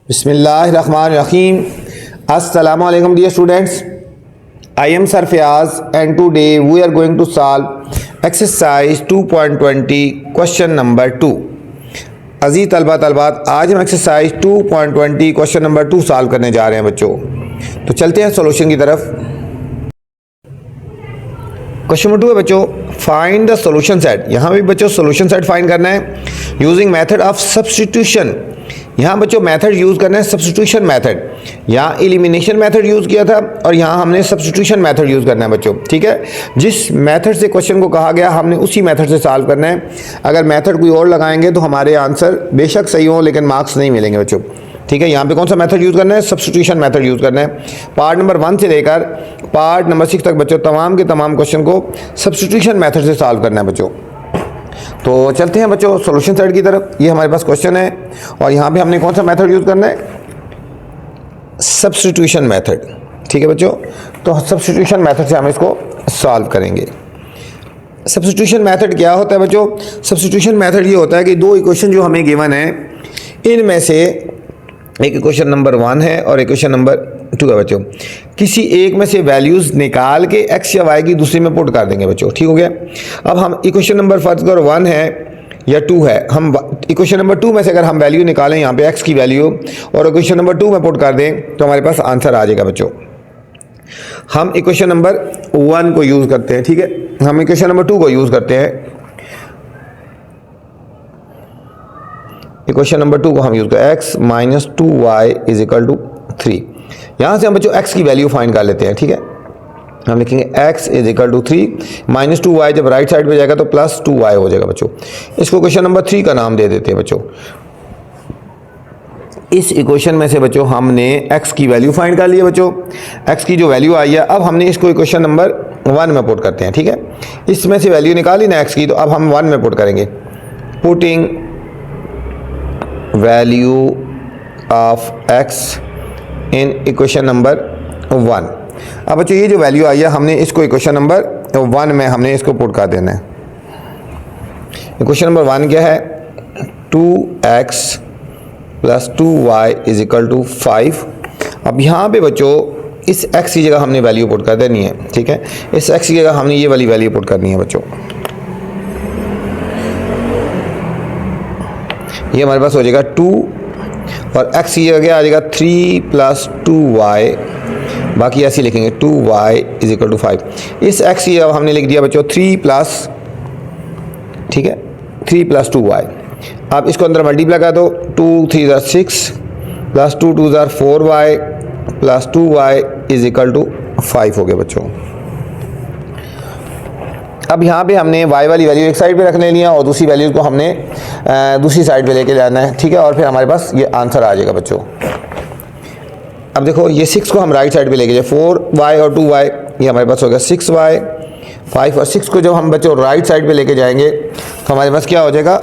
बिस्मिल्लाहिर्रहमानिर्रहीम। अस्सलामु अलैकुम dear students, I am Sir Fayaz and today we are going to solve exercise 2.20 question number 2। अजीज तलबा तलबात, आज हम एक्सरसाइज 2.20 क्वेश्चन नंबर 2 सॉल्व करने जा रहे हैं बच्चों। तो चलते हैं सॉल्यूशन की तरफ। क्वेश्चन नंबर 2 है बच्चों, फाइंड द सॉल्यूशन सेट। यहाँ भी बच्चों सॉल्यूशन सेट फाइंड करना है यूजिंग मेथड ऑफ सब्स्टिट्यूशन। यहाँ बच्चों मेथड यूज़ करना है सब्स्टिट्यूशन मेथड। यहाँ एलिमिनेशन मेथड यूज़ किया था और यहाँ हमने सब्स्टिट्यूशन मेथड यूज़ करना है बच्चों। ठीक है, जिस मेथड से क्वेश्चन को कहा गया हमने उसी मेथड से सॉल्व करना है। अगर मेथड कोई और लगाएंगे तो हमारे आंसर बेशक सही हो लेकिन मार्क्स नहीं मिलेंगे बच्चों। ठीक है, यहाँ पे कौन सा मेथड यूज़ करना है? सब्स्टिट्यूशन मेथड यूज़ करना है। पार्ट नंबर 1 से लेकर पार्ट नंबर 6 तक बच्चों तमाम के तमाम क्वेश्चन को सब्स्टिट्यूशन मेथड से सॉल्व करना है बच्चों। तो चलते हैं बच्चों सॉल्यूशन साइड की तरफ। ये हमारे पास क्वेश्चन है और यहाँ पे हमने कौन सा मेथड यूज़ करना है? Substitution method. ठीक है बच्चों, तो सब्स्टिट्यूशन मेथड से हम इसको सॉल्व करेंगे। सब्स्टिट्यूशन मेथड क्या होता है बच्चों? सब्स्टिट्यूशन मेथड ये होता है कि दो इक्वेशन जो हमें गिवन है इनमें से एक इक्वेशन नंबर 1 है और इक्वेशन नंबर 2 है बच्चों। किसी एक में से वैल्यूज़ निकाल के x या y की दूसरी में पुट कर देंगे बच्चों। ठीक हो गया। अब हम इक्वेशन नंबर फर्स्ट अगर 1 है या 2 है, हम इक्वेशन नंबर 2 में से अगर हम वैल्यू निकालें यहाँ पे x की वैल्यू और इक्वेशन नंबर 2 में पुट कर दें तो हमारे पास आंसर आ जाएगा बच्चों। हम इक्वेशन नंबर 1 को यूज़ करते हैं। ठीक है, हम इक्वेशन नंबर 2 को यूज़ करते हैं। इक्वेशन नंबर 2 को हम यूज़ करें x minus 2y is equal to 3। यहाँ से हम बच्चों x की वैल्यू फाइंड कर लेते हैं। ठीक है, हम लिखेंगे x is equal to 3 minus 2y, जब राइट साइड पे जाएगा तो प्लस 2y हो जाएगा बच्चों। इसको क्वेश्चन नंबर 3 का नाम दे देते हैं बच्चों। इस इक्वेशन में से बच्चों हमने x की वैल्यू फाइंड कर ली है बच्चों। x की जो वैल्यू आई है अब हमने इसको इक्वेशन नंबर 1 में पुट करते हैं। ठीक है, इसमें से वैल्यू निकाली ना x की, तो अब हम 1 में पुट करेंगे। Putting value of x in equation number 1। अब बच्चों ये जो वैल्यू आई है हमने इसको इक्वेशन नंबर 1 में हमने इसको पुट कर देना है। इक्वेशन नंबर 1 क्या है? 2x plus 2y is equal to 5। अब यहाँ पे बच्चों इस x की जगह हमने वैल्यू पुट कर देनी है। ठीक है, इस x की जगह हमने ये वाली वैल्यू पुट करनी है बच्चों। ये हमारे पास हो जाएगा 2 और x की जगह आ जाएगा 3 प्लस 2y, बाकी ऐसे लिखेंगे 2y इज इक्वल टू 5। इस x की जगह हमने लिख दिया बच्चों 3 प्लस, ठीक है, 3 प्लस 2y। अब इसको अंदर मल्टीप्लाई कर दो, 2 3 ज़ार 6 प्लस 2 2 ज़ार 4y plus 2y is equal to 5 हो गया बच्चों। अब यहाँ पे हमने y वाली वैल्यू एक साइड पे रख लेनी है और दूसरी वैल्यूज़ को हमने दूसरी साइड पे लेके जाना है। ठीक है, और फिर हमारे पास ये आंसर आ जाएगा बच्चों। अब देखो ये 6 को हम राइट साइड पे लेके जाए, 4y और 2y, ये हमारे पास हो गया 6y। 5 और 6 को जब हम बच्चों राइट साइड पे लेके जाएंगे तो हमारे पास क्या हो जाएगा?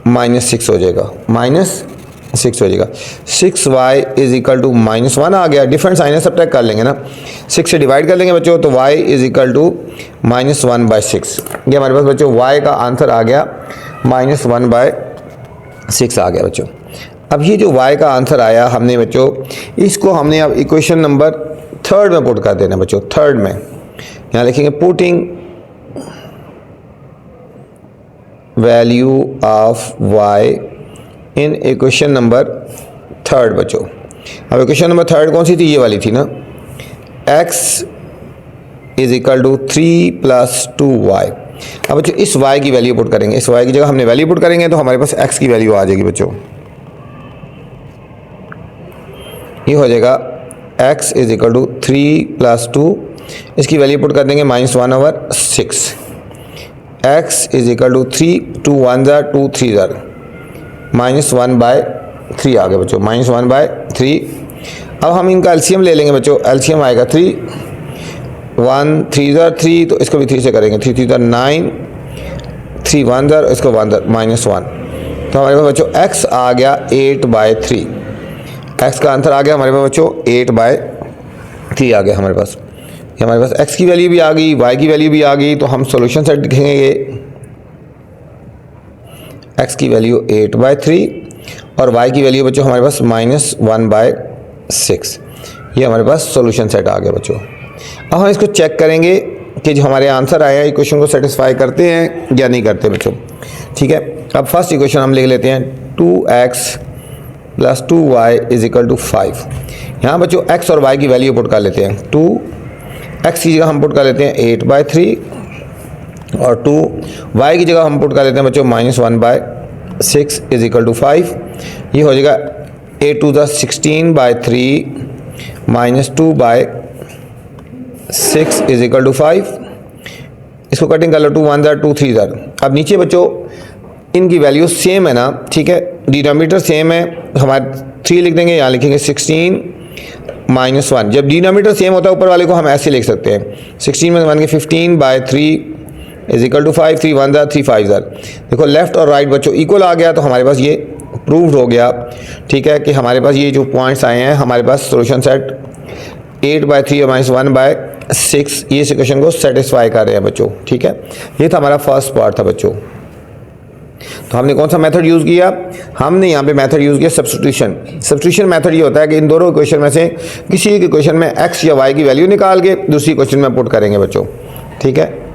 -6 हो जाएगा, -6 हो जाएगा। 6y इज इक्वल टू -1 आ गया। डिफरेंट साइन है, सब्ट्रैक्ट कर लेंगे ना, 6 से डिवाइड कर लेंगे बच्चों तो y इज इक्वल टू -1/6। ये हमारे पास बच्चों y का आंसर आ गया -1/6 आ गया बच्चों। अब ये जो y का आंसर आया हमने बच्चों इसको हमने अब इक्वेशन नंबर 3 में पुट कर देना बच्चों। 3 में यहाँ लिखेंगे putting value of y in equation number 3 बच्चों। अब इक्वेशन नंबर 3 कौन सी थी? ये वाली थी ना, x is equal to 3 plus 2y। अब बच्चों इस y की वैल्यू पुट करेंगे, इस y की जगह हमने वैल्यू पुट करेंगे तो हमारे पास x की वैल्यू आ जाएगी बच्चों। ये हो जाएगा x is equal to 3 plus 2, इसकी वैल्यू पुट कर देंगे -1/6। x इज इक्वल टू 3, 2 1 ज़ार 2 3 ज़ार -1/3 आ गया बच्चों, -1/3। अब हम इनका एलसीएम ले लेंगे बच्चों। एलसीएम आएगा 3, 1 3 ज़ार 3, तो इसको भी 3 से करेंगे, 3 3 ज़ार 9, 3 1 ज़ार, इसको 1 ज़ार -1। तो हमारे पास बच्चों x आ गया 8/3। x का आंसर आ गया हमारे पास बच्चों 8/3 आ गया हमारे पास। ये हमारे पास x की वैल्यू भी आ गई, y की वैल्यू भी आ गई। तो हम सॉल्यूशन सेट लिखेंगे ये x की वैल्यू 8/3 और y की वैल्यू बच्चों हमारे पास -1/6। ये हमारे पास सॉल्यूशन सेट आ गया बच्चों। अब हम इसको चेक करेंगे कि जो हमारे आंसर आया इक्वेशन को सेटिस्फाई करते हैं या नहीं करते बच्चों। ठीक है, अब फर्स्ट इक्वेशन हम लिख लेते हैं 2x + 2y = 5। यहाँ बच्चों x और y की वैल्यू पुट कर लेते हैं। 2x की जगह हम पुट कर लेते हैं 8/3 और 2y की जगह हम पुट कर लेते हैं बच्चों -1/6 = 5। ये हो जाएगा 8 × 16/3 -2/6 = 5। इसको कटिंग कर लो, 2 1 2 3। अब नीचे बच्चों इनकी वैल्यू सेम है ना, ठीक है, डिनोमिनेटर सेम है, हमारे 3 लिख देंगे, यहाँ लिखेंगे 16 - 1। जब डिनोमिनेटर सेम होता है ऊपर वाले को हम ऐसे लिख सकते हैं 16 में 1 के 15/3 = 5। 3 1 3 5। देखो लेफ्ट और राइट बच्चों इक्वल आ गया, तो हमारे पास ये प्रूव्ड हो गया। ठीक है कि हमारे पास ये जो पॉइंट्स आए हैं हमारे पास सॉल्यूशन सेट 8/3 और -1/6 ये इस इक्वेशन को सेटिस्फाई कर रहे हैं बच्चों। ठीक है, ये था हमारा फर्स्ट पार्ट था बच्चों। तो हमने कौन सा मेथड यूज़ किया? हमने यहाँ पे मेथड यूज़ किया सब्स्टिट्यूशन। सब्स्टिट्यूशन मेथड ये होता है कि इन दोनों इक्वेशन में से किसी एक इक्वेशन में x या y की वैल्यू निकाल के दूसरी इक्वेशन में पुट करेंगे बच्चों। ठीक है,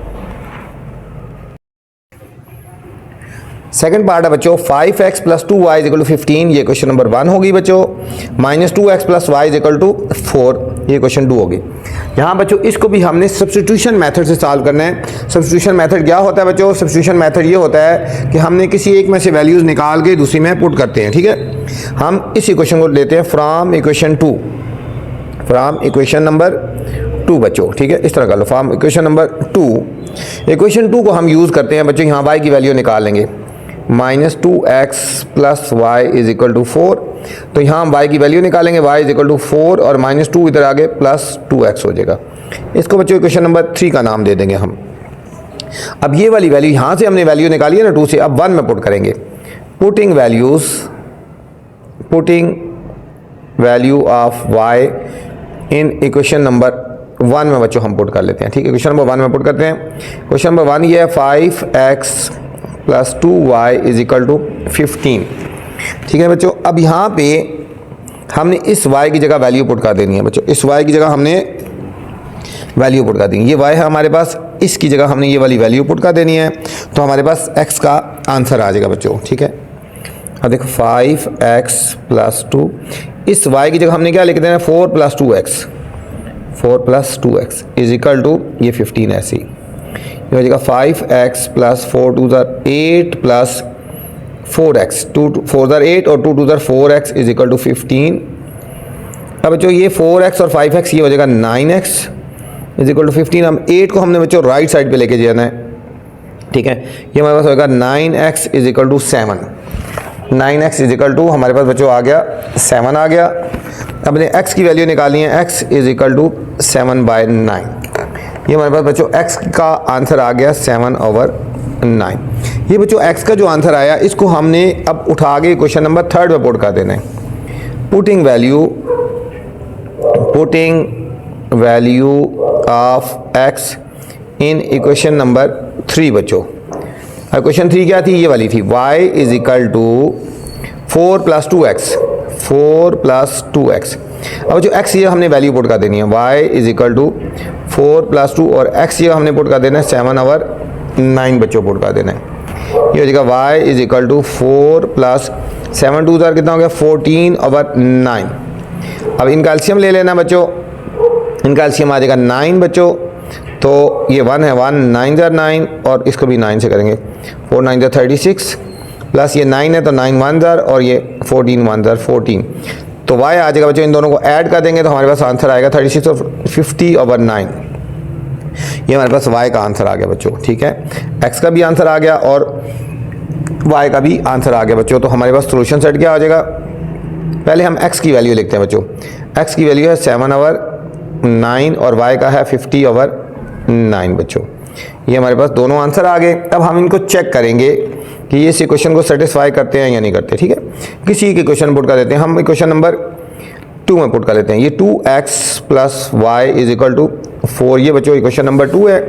सेकंड पार्ट है बच्चों 5x + 2y = 15। ये क्वेश्चन नंबर 1 होगी बच्चों। -2x + y = 4 ये क्वेश्चन 2 होगी। यहाँ बच्चों इसको भी हमने सब्स्टिट्यूशन मेथड से सॉल्व करना है। सब्स्टिट्यूशन मेथड क्या होता है बच्चों? सब्स्टिट्यूशन मेथड ये होता है कि हमने किसी एक में से वैल्यूज़ निकाल के दूसरी में पुट करते हैं। ठीक है, हम इस इक्वेशन को लेते हैं फ्रॉम इक्वेशन नंबर 2 बच्चों। ठीक है, इस तरह कर लो, फ्रॉम इक्वेशन नंबर 2। इक्वेशन 2 को हम यूज़ करते हैं बच्चों, यहाँ y की वैल्यू निकाल लेंगे -2x + y = 4। तो यहाँ हम y की वैल्यू निकालेंगे, y = 4 और -2 इधर आगे +2x हो जाएगा। इसको बच्चों इक्वेशन नंबर 3 का नाम दे देंगे हम। अब ये वाली वैल्यू यहाँ से हमने वैल्यू निकाली है ना 2 से, अब 1 में पुट करेंगे। Putting value of y in equation number 1 में बच्चों हम पुट कर लेते हैं। ठीक है, क्वेश्चन नंबर 1 में पुट करते हैं। क्वेश्चन नंबर 1 ये है 5x + 2y = 15। ठीक है बच्चों, अब यहाँ पे हमने इस y की जगह वैल्यू पुट कर देनी है बच्चों। इस y की जगह हमने वैल्यू पुट कर देनी है। ये y है हमारे पास, इसकी जगह हमने ये वाली वैल्यू पुट कर देनी है, तो हमारे पास x का आंसर आ जाएगा बच्चों। ठीक है, अब देखो 5x + 2, इस y की जगह हमने क्या लिख देना है 4 + 2x = ये 15 ऐसे ही हो जाएगा 5x + 4 = 8 + 4x 2 4 = 8 और 2 2 = 4x = 15। अब बच्चों ये 4x और 5x ये हो जाएगा 9x = 15। हम 8 को हमने बच्चों राइट साइड पे लेके जाना है। ठीक है, ये हमारे पास होगा 9x = 7। 9x = हमारे पास बच्चों आ गया 7 आ गया। अब ने x की वैल्यू निकालनी है, x = 7/9। ये हमारे पास बच्चों x का आंसर आ गया 7/9। ये बच्चों x का जो आंसर आया इसको हमने अब उठा के क्वेश्चन नंबर 3 में पुट कर देना है। Putting value of x in equation number 3 बच्चों। क्वेश्चन 3 क्या थी? ये वाली थी y = 4 + 2x 4 + 2x। अब जो x ये हमने वैल्यू पुट कर देनी है, y = 4 + 2 और x ये हमने पुट कर देना है 7/9 बच्चों पुट कर देना है। ये हो जाएगा y = 4 + 7 2 * कितना हो गया 14/9। अब इनका एलसीएम ले लेना बच्चों, इनका एलसीएम आ जाएगा 9 बच्चों। तो ये 1 है 1 9 * 9 और इसको भी 9 से करेंगे 4 9 * 36 प्लस ये 9 है तो 9 1 और ये 14 1 14। तो y आ जाएगा बच्चों, इन दोनों को ऐड कर देंगे तो हमारे पास आंसर आएगा 36 और 50/9। ये हमारे पास y का आंसर आ गया बच्चों। ठीक है, x का भी आंसर आ गया और y का भी आंसर आ गया बच्चों। तो हमारे पास सॉल्यूशन सेट क्या हो जाएगा? पहले हम x की वैल्यू लिखते हैं बच्चों। x की वैल्यू है 7/9 और y का है 50/9 बच्चों। ये हमारे पास दोनों आंसर आ गए। अब हम इनको चेक करेंगे कि ये इस क्वेश्चन को सेटिस्फाई करते हैं या नहीं करते। ठीक है, किसी के क्वेश्चन पुट कर देते हैं। हम क्वेश्चन नंबर 2 में पुट कर लेते हैं। ये 2x + y = 4 ये बच्चों क्वेश्चन नंबर 2 है।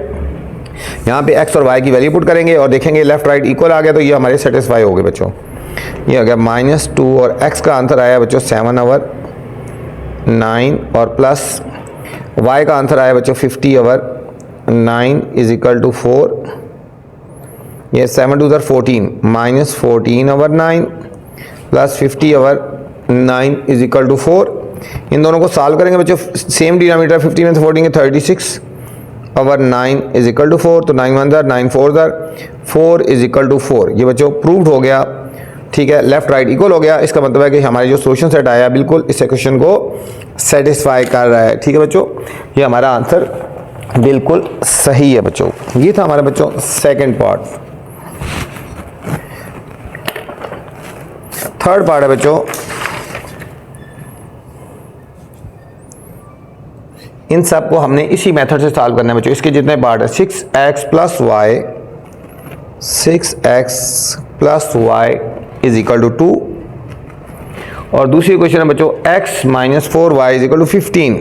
यहाँ पे x और y की वैल्यू पुट करेंगे और देखेंगे लेफ्ट राइट इक्वल आ गया तो ये हमारे सेटिस्फाई हो गए बच्चों। ये हो गया -2 और x का आंसर आया बच्चों 7 ओवर 9 और प्लस y का आंसर आया बच्चों 50 ओवर 9 इज इक्वल टू 4। ये 7 2 14 -14 ओवर 9 प्लस 50 ओवर 9 इज इक्वल टू 4। इन दोनों को सॉल्व करेंगे बच्चों, सेम डिनोमिनेटर 50 में से 14 के 36 ओवर 9 इज इक्वल टू 4। तो 9 1 9 4 4 इज इक्वल टू 4। ये बच्चों प्रूव्ड हो गया, ठीक है, लेफ्ट राइट इक्वल हो गया। इसका मतलब है कि हमारे जो सोल्यूशन सेट आया बिल्कुल इस इक्वेशन को सेटिस्फाई कर रहा है, ठीक है बच्चों। ये हमारा आंसर बिल्कुल सही है बच्चों। ये था हमारे बच्चों सेकंड पार्ट। थर्ड पार्ट है बच्चों, इन सब को हमने इसी मेथड से सॉल्व करना है बच्चों। इसके जितने पार्ट है 6x plus y is equal to 2 और दूसरी क्वेश्चन है बच्चों x minus 4y is equal to 15।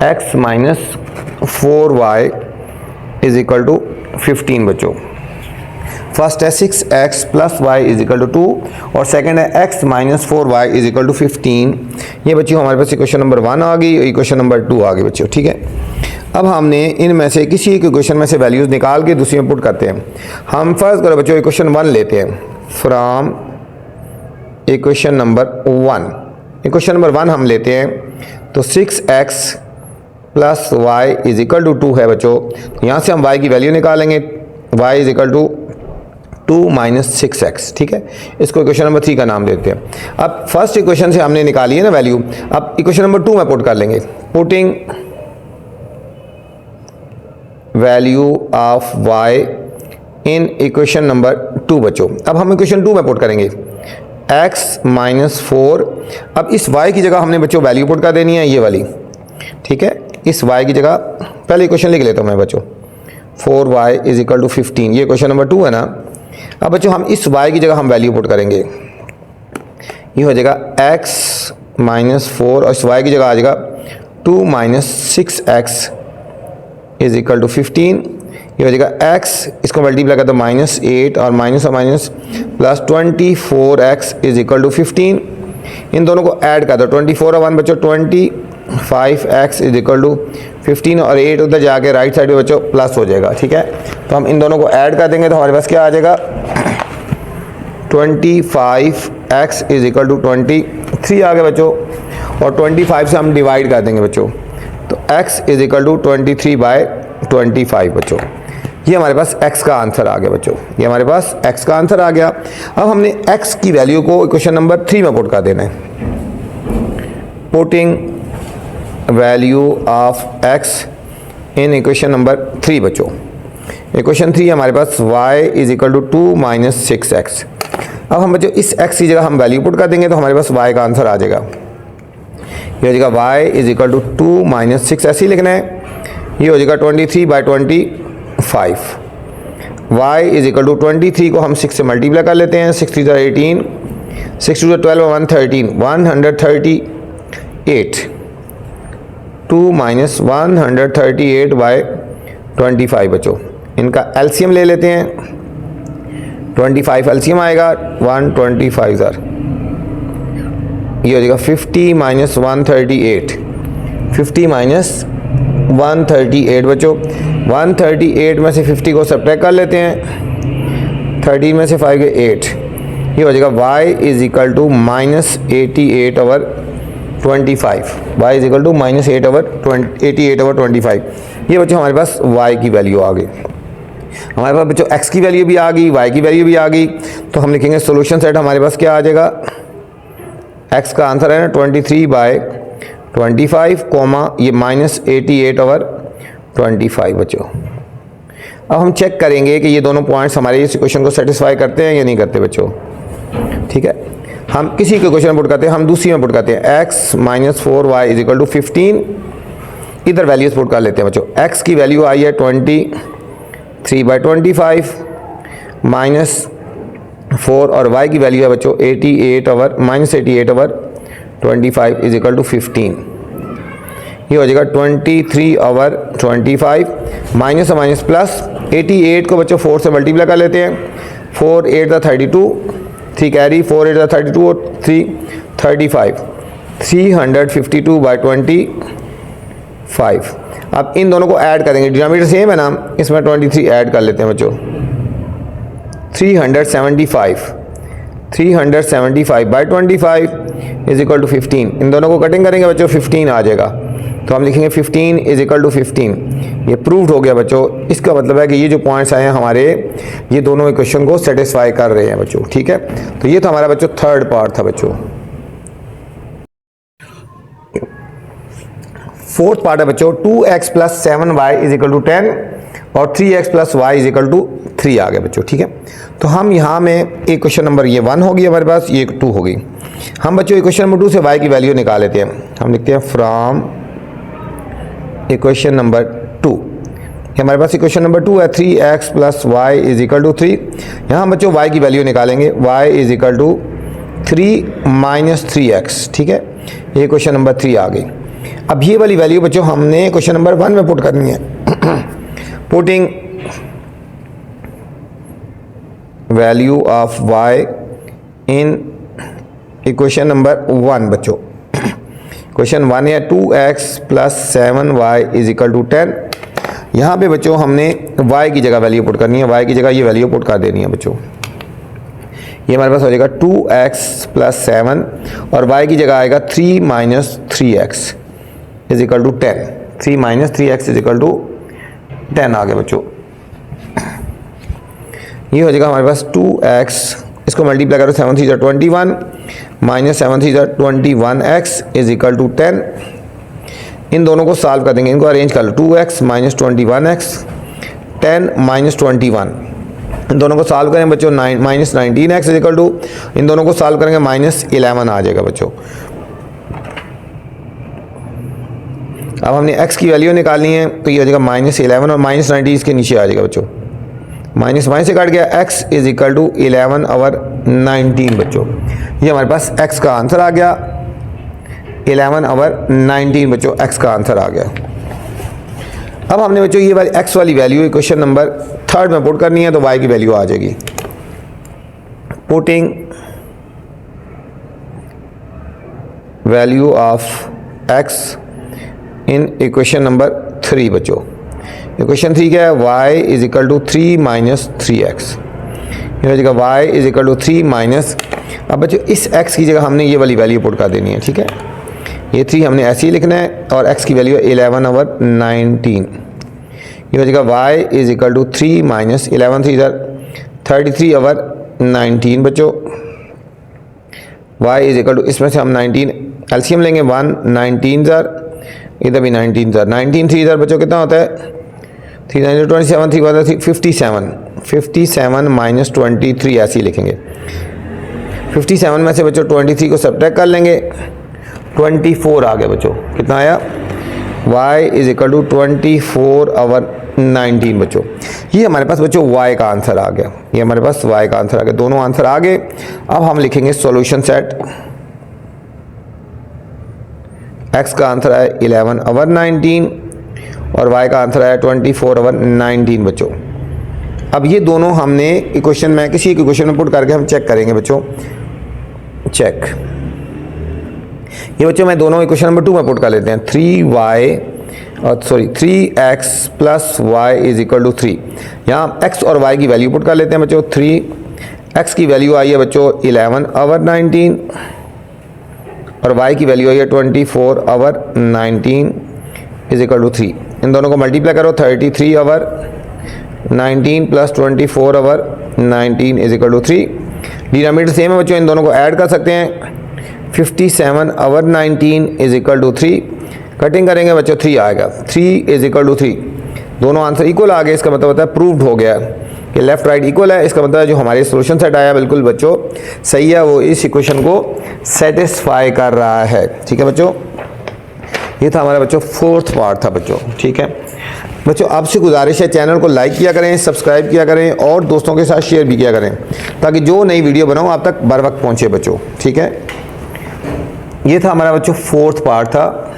x minus 4y is equal to 15 बच्चों। फर्स्ट है 6x plus y is equal to 2 और सेकंड है x minus 4y is equal to 15। ये बच्चों हमारे पास इक्वेशन नंबर 1 आ गई और इक्वेशन नंबर 2 आ गई बच्चों, ठीक है। अब हमने इनमें से किसी एक इक्वेशन में से वैल्यूज़ निकाल के दूसरी में पुट करते हैं। हम फर्स्ट करो बच्चों इक्वेशन 1 लेते हैं from equation number 1। Equation number 1 हम लेते हैं तो 6x plus y is equal to 2 है बच्चों। यहाँ से हम y की वैल्यू निकालेंगे, y is equal to 2 minus 6x, ठीक है। इसको इक्वेशन नंबर 3 का नाम देते हैं। अब फर्स्ट इक्वेशन से हमने निकाली है ना वैल्यू, अब इक्वेशन नंबर 2 में पुट कर लेंगे। Putting value of y in equation number 2 बच्चों। अब हम इक्वेशन 2 में पुट करेंगे x माइनस 4। अब इस y की जगह हमने बच्चों वैल्यू पुट कर देनी है, ये वाली, ठीक है। इस y की जगह पहले इक्वेशन लिख लेता हूँ मैं बच्चों, 4y इज इक्वल टू 15। ये क्वेश्चन नंबर 2 है ना। अब बच्चों हम इस y की जगह हम वैल्यू पुट करेंगे, ये हो जाएगा x माइनस 4 और इस y की जगह आ जाएगा 2 minus 6x is equal to 15। ये हो जाएगा x, इसको मल्टीप्लाई करते -8 और minus plus 24x is equal to 15। इन दोनों को ऐड कर दो, 24 और 1 बच्चों 25x इज इक्वल टू 15 और 8 उधर जाके राइट साइड पे बच्चों प्लस हो जाएगा, ठीक है। तो हम इन दोनों को ऐड कर देंगे तो हमारे पास क्या आ जाएगा 25x इज इक्वल टू 23 आ गया बच्चों और 25 से हम डिवाइड कर देंगे बच्चों, तो x इज इक्वल टू 23/25 बच्चों। ये हमारे पास x का आंसर आ गया बच्चों, ये हमारे पास x का आंसर आ गया। अब हमने x की वैल्यू को इक्वेशन नंबर 3 में पुट कर देना है। Putting value of x in equation number 3 बच्चों। इक्वेशन 3 हमारे पास y is equal to 2 minus 6x। अब हम बच्चों इस x की जगह हम वैल्यू पुट कर देंगे तो हमारे पास y का आंसर आ जाएगा, ये हो जाएगा y is equal to 2 minus 6, ऐसे ही लिखना है। ये हो जाएगा 23/25। y इज इक्वल टू 23 को हम 6 से मल्टीप्लाई कर लेते हैं, 6 3 18, 6 2 12 113, 138, 2 माइनस 138/25 बच्चों। इनका एलसीएम ले लेते हैं, 25 एलसीएम आएगा 125 ये हो जाएगा 50 माइनस 138, 50 माइनस 138 बच्चों। 138 में से 50 को सब्ट्रैक्ट कर लेते हैं, 13 में से 5 के 8, ये हो जाएगा y is equal to -88/25। y is equal to -88/25। ये बच्चों हमारे पास y की वैल्यू आ गई। हमारे पास बच्चों x की वैल्यू भी आ गई, y की वैल्यू भी आ गई। तो हम लिखेंगे सोल्यूशन सेट हमारे पास क्या आ जाएगा, x का आंसर है ना 23/25 कोमा ये -88/25 बच्चों। अब हम चेक करेंगे कि ये दोनों पॉइंट्स हमारे इस इक्वेशन को सेटिस्फाई करते हैं या नहीं करते बच्चों, ठीक है। हम किसी के क्वेश्चन में पुट करते हैं, हम दूसरी में पुट करते हैं x minus 4y is equal to 15। इधर वैल्यूज पुट कर लेते हैं बच्चों। x की वैल्यू आई है 23/25 माइनस 4 और y की वैल्यू है बच्चों 88/25 इज इक्वल टू 15। ये हो जाएगा 23/25 माइनस और माइनस प्लस 88 को बच्चों 4 से मल्टीप्लाई कर लेते हैं, 4 8 32 3 कैरी, 4 8 32 और 3 35, 352 बाई 25। अब इन दोनों को ऐड करेंगे, डिनोमिनेटर सेम है ना, इसमें 23 ऐड कर लेते हैं बच्चों। 375 बाई 25 इज इक्वल टू 15। इन दोनों को कटिंग करेंगे बच्चों, 15 आ जाएगा, तो हम लिखेंगे 15 इज इक्वल टू 15। ये प्रूव्ड हो गया बच्चों। इसका मतलब है कि ये जो पॉइंट्स आए हैं हमारे, ये दोनों इक्वेशन को सेटिस्फाई कर रहे हैं बच्चों, ठीक है। तो ये तो हमारा बच्चों थर्ड पार्ट था बच्चों। फोर्थ पार्ट है बच्चों 2x plus 7y is equal to 10 और 3x plus y is equal to 3 आ गया बच्चों, ठीक है। तो हम यहाँ में एक क्वेश्चन नंबर ये 1 होगी हमारे पास, ये 2 हो गई। हम बच्चों इक्वेशन नंबर 2 से y की वैल्यू निकाल लेते हैं। हम लिखते हैं फ्रॉम इक्वेशन नंबर 2, हमारे पास इक्वेशन नंबर 2 है 3x plus y is equal to 3। यहाँ बच्चों y की वैल्यू निकालेंगे, y is equal to 3 minus 3x, ठीक है। ये क्वेश्चन नंबर 3 आ गई। अब ये वाली वैल्यू बच्चों हमने क्वेश्चन नंबर 1 में पुट करनी है। Putting value of y in equation number 1 बच्चों। क्वेश्चन 1 है 2x plus 7y is equal to 10। यहाँ पे बच्चों हमने y की जगह वैल्यू पुट करनी है, y की जगह ये वैल्यू पुट कर देनी है बच्चों। ये हमारे पास हो जाएगा 2x प्लस 7 और y की जगह आएगा 3 minus 3x is equal to 10। 3 minus 3x is equal to 10 आ गया बच्चों। ये हो जाएगा हमारे पास 2x, इसको मल्टीप्लाई करो 7 3 21 minus 7 3 21x is equal to 10। इन दोनों को सॉल्व कर देंगे, इनको अरेंज कर लो। 2x माइनस 21x, 10 माइनस 21, इन दोनों को सॉल्व करेंगे बच्चों, minus 19x is equal to, इन दोनों को सॉल्व करेंगे माइनस 11 आ जाएगा बच्चों। अब हमने x की वैल्यू निकालनी है, तो ये हो जाएगा माइनस 11 और माइनस 90 इसके नीचे आ जाएगा बच्चों। माइनस माइनस से काट गया, x इज इक्वल टू 11 और 19 बच्चों। ये हमारे पास x का आंसर आ गया, 11 और 19 बच्चों, x का आंसर आ गया। अब हमने बच्चों ये वाली x वाली वैल्यू क्वेश्चन नंबर 3 में पुट करनी है, तो y की वैल्यू आ जाएगी। Putting value of x in equation number 3 बच्चों। इक्वेशन 3 क्या है, y is equal to 3 minus 3x। ये हो जाएगा y is equal to 3 minus, अब बच्चों इस x की जगह हमने ये वाली वैल्यू पुट कर देनी है, ठीक है। ये 3 हमने ऐसे ही लिखना है और x की वैल्यू 11 और 19। ये हो जाएगा y is equal to 3 minus 11 3 33 और 19 बच्चों। y इज इक्वल टू, इसमें से हम 19 एलसीएम लेंगे, 1 19 इधर भी 19 19 3 बच्चों कितना होता है, 3 9 27 3 57 57 माइनस 23 ऐसे ही लिखेंगे। 57 में से बच्चों 23 को सब्ट्रैक्ट कर लेंगे, 24 आ गया बच्चों। कितना आया, y इज इक्वल टू 24 और 19 बच्चों। ये हमारे पास बच्चों y का आंसर आ गया, ये हमारे पास y का आंसर आ गया, दोनों आंसर आ गए। अब हम लिखेंगे सॉल्यूशन सेट। x का आंसर है 11 और 19 और y का आंसर है 24 और 19 बच्चों। अब ये दोनों हमने इक्वेशन में, किसी एक इक्वेशन में पुट करके हम चेक करेंगे बच्चों। चेक, ये बच्चों मैं दोनों इक्वेशन नंबर 2 में पुट कर लेते हैं। 3x plus y is equal to 3। यहाँ x और y की वैल्यू पुट कर लेते हैं बच्चों। 3x की वैल्यू आई है बच्चों 11 और 19 और y की वैल्यू आई है 24 और 19 इज इक्वल टू 3। इन दोनों को मल्टीप्लाई करो, 33 और 19 प्लस 24 और 19 is equal to 3। Denominator same है बच्चों, इन दोनों को ऐड कर सकते हैं। 57 और 19 इज इक्वल टू 3। कटिंग करेंगे बच्चों, 3 आएगा, 3 इज इक्वल टू 3। दोनों आंसर इक्वल आ गए, इसका मतलब होता है प्रूव्ड हो गया कि लेफ्ट राइट इक्वल है। इसका मतलब है जो हमारे सॉल्यूशन सेट आया बिल्कुल बच्चों सही है, वो इस इक्वेशन को सेटिस्फाई कर रहा है। ठीक है बच्चों, ये था हमारा बच्चों फोर्थ पार्ट था बच्चों। ठीक है बच्चों, आपसे गुजारिश है चैनल को लाइक किया करें, सब्सक्राइब किया करें और दोस्तों के साथ शेयर भी किया करें ताकि जो नई वीडियो बनाऊँ आप तक बर वक्त पहुँचे बच्चों। ठीक है, ये था हमारा बच्चों फोर्थ पार्ट था।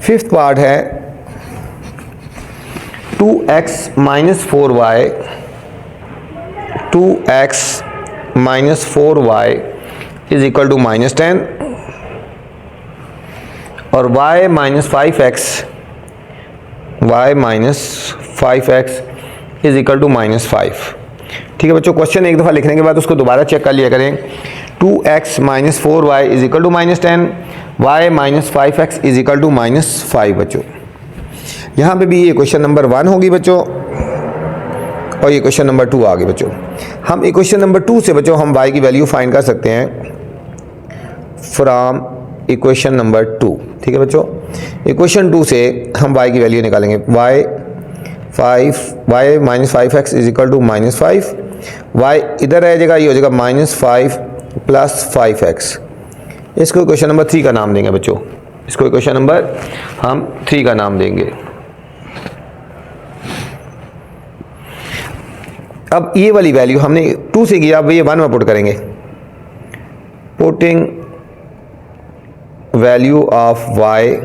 फिफ्थ पार्ट है 2x minus 4y 2x minus 4y is equal to minus 10 और y minus 5x is equal to minus 5। ठीक है बच्चों, क्वेश्चन एक दफ़ा लिखने के बाद उसको दोबारा चेक कर लिया करें। 2x minus 4y is equal to minus 10, y minus 5x is equal to minus 5। बच्चों यहाँ पे भी ये क्वेश्चन नंबर 1 होगी बच्चों और ये क्वेश्चन नंबर 2 आ गई बच्चों। हम इक्वेशन नंबर 2 से बच्चों हम y की वैल्यू फाइंड कर सकते हैं फ्रॉम इक्वेशन नंबर 2। ठीक है बच्चों, इक्वेशन 2 से हम y की वैल्यू निकालेंगे। y minus 5x is equal to minus 5, y इधर रह जाएगा, ये हो जाएगा माइनस 5 प्लस 5x। इसको इक्वेशन नंबर 3 का नाम देंगे बच्चों, इसको इक्वेशन नंबर हम 3 का नाम देंगे। अब ये वाली वैल्यू हमने 2 से किया, अब ये 1 में पुट करेंगे। Putting value of y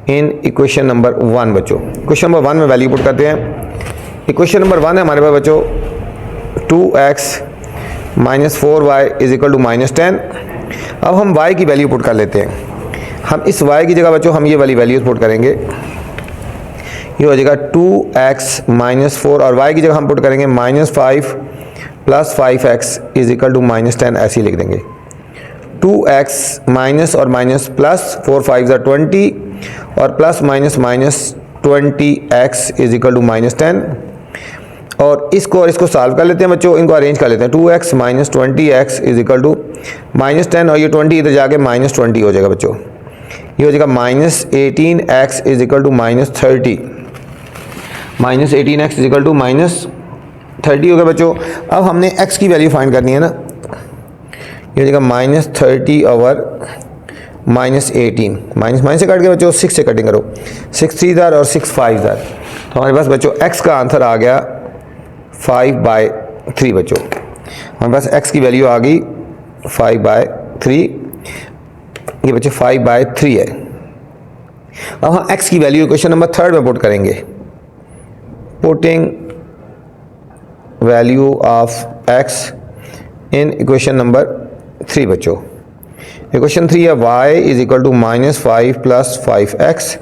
in equation number 1 बच्चों। क्वेश्चन नंबर 1 में वैल्यू पुट करते हैं। इक्वेशन नंबर 1 है हमारे पास बच्चों 2x minus 4y is equal to minus 10। अब हम y की वैल्यू पुट कर लेते हैं। हम इस y की जगह बच्चों हम ये वाली वैल्यूज पुट करेंगे। ये हो जाएगा 2x माइनस 4 और y की जगह हम पुट करेंगे minus 5 plus 5x is equal to minus 10, ऐसे ही लिख देंगे। 2x माइनस और माइनस प्लस 4 5 20 और plus minus minus 20x is equal to minus 10 और इसको सॉल्व कर लेते हैं बच्चों, इनको अरेंज कर लेते हैं। 2x minus 20x is equal to minus 10 और ये 20 इधर जाके माइनस 20 हो जाएगा बच्चों। ये हो जाएगा minus 18x is equal to minus 30, minus 18x is equal to minus 30 हो गया बच्चों। अब हमने x की वैल्यू फाइंड करनी है ना, ये हो जाएगा minus 30 over minus 18, minus minus से कट के बच्चों 6 से कटिंग करो, 6 3 दार और 6 5 दार, तो हमारे पास बच्चों x का आंसर आ गया 5/3 बच्चों। हमारे पास x की वैल्यू आ गई 5/3, ये बच्चों 5/3 है। अब हम x की वैल्यू क्वेश्चन नंबर 3 में पुट करेंगे। Putting value of x in equation number 3 बच्चों। इक्वेशन 3 है y is equal to minus 5 plus 5x।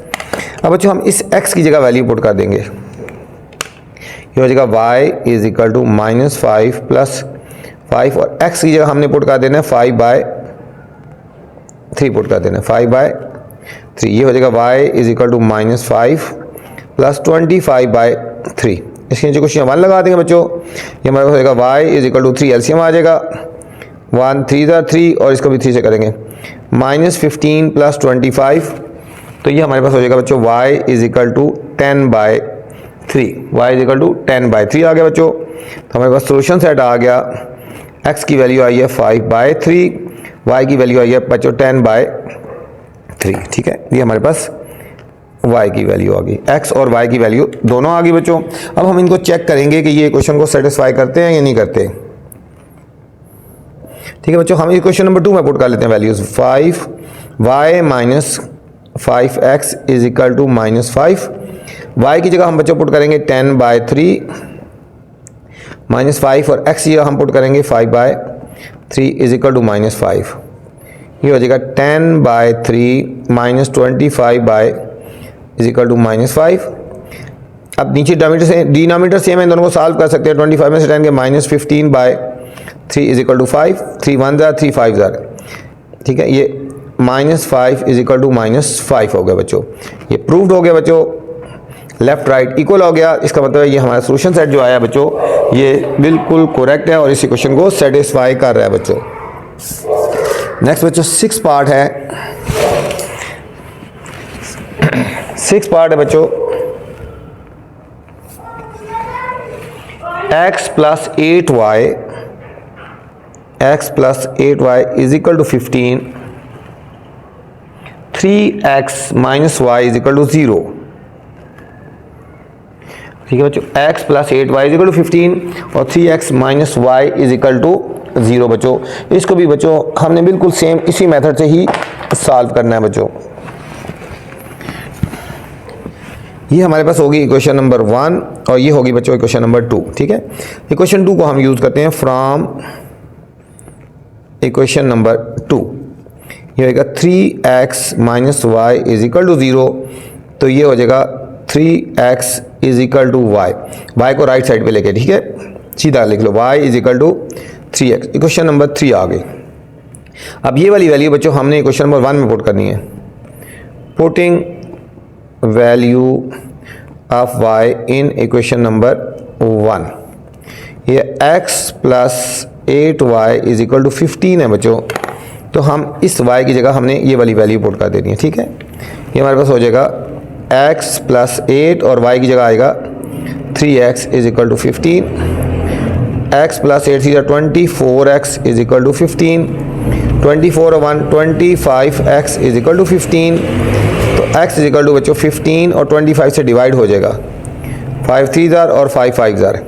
अब बच्चों हम इस x की जगह वैल्यू पुट कर देंगे। ये हो जाएगा y is equal to minus 5 plus 5 और x की जगह हमने पुट कर देना है 5/3 पुट कर देना है 5/3। ये हो जाएगा y is equal to minus 5 plus 25/3। इसके नीचे क्वेश्चन 1 लगा देंगे बच्चों। ये हमारे पास हो जाएगा y is equal to 3, LCM आ जाएगा 1 3 3 और इसको भी 3 से करेंगे माइनस 15 प्लस 25, तो ये हमारे पास हो जाएगा बच्चों y is equal to 10/3, y is equal to 10/3 आ गया बच्चों। तो हमारे पास सोल्यूशन सेट आ गया, x की वैल्यू आई है 5/3, y की वैल्यू आई है बच्चों 10/3। ठीक है, ये हमारे पास y की वैल्यू आ गई, x और y की वैल्यू दोनों आ गई बच्चों। अब हम इनको चेक करेंगे कि ये क्वेश्चन को सेटिस्फाई करते हैं या नहीं करते। ठीक है बच्चों, हम इस क्वेश्चन नंबर 2 में पुट कर लेते हैं values. 5y minus 5x is equal to minus 5, y की जगह हम बच्चों पुट करेंगे 10/3 माइनस 5 और x की जगह हम पुट करेंगे 5/3 इज इक्वल टू माइनस 5। ये हो जाएगा 10/3 minus 25 is equal to minus 5। अब नीचे डिनोमिनेटर सेम है, इन दोनों को सॉल्व कर सकते हैं। 25 में से 10 के माइनस 15/3 इज इक्वल टू 5, 3 1 जार 3 5 जार। ठीक है, ये minus 5 is equal to minus 5 हो गया बच्चों। ये प्रूव्ड हो गया बच्चों, लेफ्ट राइट इक्वल हो गया। इसका मतलब है ये हमारा सोल्यूशन सेट जो आया बच्चों ये बिल्कुल करेक्ट है और इस क्वेश्चन को सेटिस्फाई कर रहा है बच्चों। नेक्स्ट बच्चों 6 पार्ट है, 6 पार्ट है बच्चों। x plus 8y is equal to 15, 3x minus y is equal to 0। ठीक है बच्चों, x plus 8y is equal to 15 और 3x minus y is equal to 0 बच्चों। इसको भी बच्चों हमने बिल्कुल सेम इसी मेथड से ही सॉल्व करना है बच्चों। ये हमारे पास होगी इक्वेशन नंबर 1 और ये होगी बच्चों इक्वेशन नंबर 2। ठीक है, इक्वेशन 2 को हम यूज़ करते हैं फ्रॉम इक्वेशन नंबर 2, ये होगा 3x minus y is equal to 0, तो ये हो जाएगा 3x is equal to y को राइट साइड पे लेके, ठीक है, सीधा लिख लो y is equal to 3x। Equation number 3 आ गई। अब ये वाली वैल्यू बच्चों हमने इक्वेशन नंबर 1 में पुट करनी है। Putting value of y in equation number 1, ये x plus 8y is equal to 15 है बच्चों, तो हम इस y की जगह हमने ये वाली वैल्यू पुट कर देनी है, ठीक है। ये हमारे पास हो जाएगा x प्लस 8 और y की जगह आएगा 3x is equal to 15, x plus 8 सीधा 24x इज इक्वल टू 15, 24 और 1 25x इज इक्वल टू 15, तो x इज इक्वल टू बच्चों 15 और 25 से डिवाइड हो जाएगा, 5 3 जार और 5 5 जार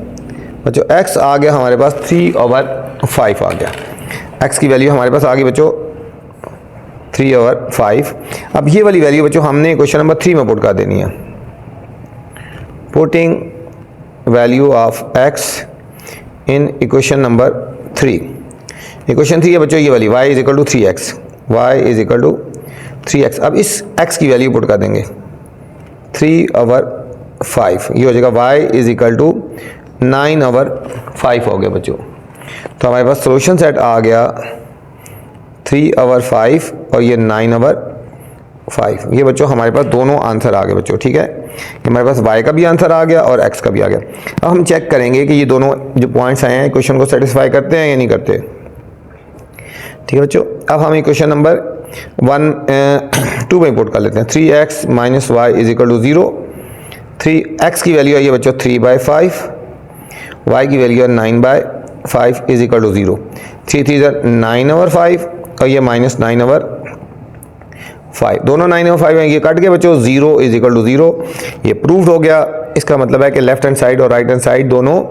बच्चों, x आ गया हमारे पास 3/5 आ गया। x की वैल्यू हमारे पास आ गई बच्चों 3/5। अब ये वाली वैल्यू बच्चों हमने क्वेश्चन नंबर 3 में पुट कर देनी है। Putting value of x in equation number 3, equation 3 है बच्चों ये वाली y is equal to 3x, y is equal to 3x। अब इस x की वैल्यू पुट कर देंगे 3/5, ये हो जाएगा y इज इक्वल टू 9/5 हो गया बच्चों। तो हमारे पास सोल्यूशन सेट आ गया 3/5 और ये 9/5। ये बच्चों हमारे पास दोनों आंसर आ गए बच्चों, ठीक है। ये हमारे पास y का भी आंसर आ गया और x का भी आ गया। अब हम चेक करेंगे कि ये दोनों जो पॉइंट्स आए हैं क्वेश्चन को सेटिस्फाई करते हैं या नहीं करते, ठीक है बच्चों। अब हम इक्वेशन नंबर 2 में पुट कर लेते हैं। 3x minus y is equal to 0, 3x की वैल्यू आई है बच्चों 3/5, y की वैल्यू है 9/5 इज इक्वल टू 0, 3 3 इधर 9/5 और ये माइनस 9/5, दोनों 9/5 हैं, ये कट गए बच्चों, 0 इज इक्वल टू 0। ये प्रूव्ड हो गया। इसका मतलब है कि लेफ्ट हैंड साइड और राइट हैंड साइड दोनों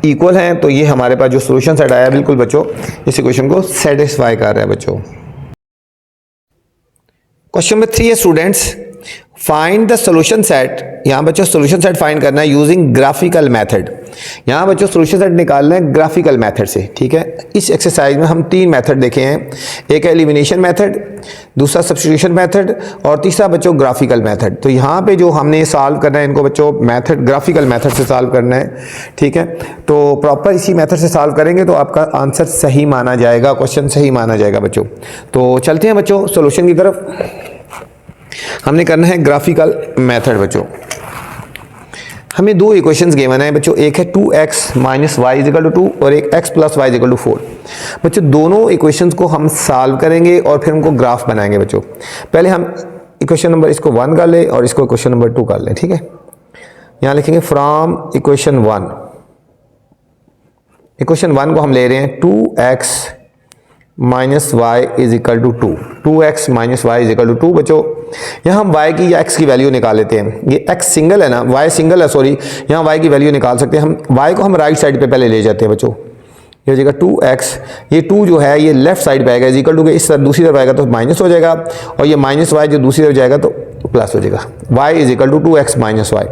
इक्वल हैं, तो ये हमारे पास जो सोल्यूशन सेट आया बिल्कुल बच्चों इस इक्वेशन को सेटिस्फाई कर रहा है बच्चों। क्वेश्चन नंबर 3 है students, find the solution set. यहाँ बच्चों सोल्यूशन सेट फाइंड करना है यूजिंग ग्राफिकल मेथड। यहाँ बच्चों सोल्यूशन सेट निकालना है ग्राफिकल मेथड से, ठीक है। इस एक्सरसाइज में हम 3 मेथड देखे हैं, एक है एलिमिनेशन मेथड, दूसरा सब्स्टिट्यूशन मेथड और तीसरा बच्चों ग्राफिकल मेथड। तो यहाँ पे जो हमने सॉल्व करना है इनको बच्चों मेथड ग्राफिकल मेथड से सॉल्व करना है, ठीक है। तो प्रॉपर इसी मेथड से सॉल्व करेंगे तो आपका आंसर सही माना जाएगा, क्वेश्चन सही माना जाएगा बच्चों। तो चलते हैं बच्चों सोल्यूशन की तरफ। हमने करना है ग्राफिकल मेथड बच्चों। हमें 2 इक्वेशंस गिवन है बच्चों, एक है 2x minus y is equal to 2 और एक x plus y is equal to 4। बच्चों दोनों इक्वेशंस को हम सॉल्व करेंगे और फिर उनको ग्राफ बनाएंगे बच्चों। पहले हम इक्वेशन नंबर इसको 1 कर ले और इसको इक्वेशन नंबर 2 कर लें, ठीक है। यहाँ लिखेंगे फ्रॉम इक्वेशन 1, इक्वेशन 1 को हम ले रहे हैं 2x minus y is equal to 2, 2x minus y is equal to 2 बच्चों। यहाँ हम y की या x की वैल्यू निकाल लेते हैं। ये x सिंगल है ना, y सिंगल है सॉरी, यहाँ y की वैल्यू निकाल सकते हैं हम। y को हम राइट साइड पे पहले ले जाते हैं बच्चों। ये हो जाएगा 2x, ये 2 जो है ये लेफ्ट साइड पे आएगा इज इक्वल टू के, इस तरफ दूसरी तरफ आएगा तो माइनस हो जाएगा और ये माइनस वाई जो दूसरी तरफ जाएगा तो प्लस हो जाएगा। y is equal to 2x minus y.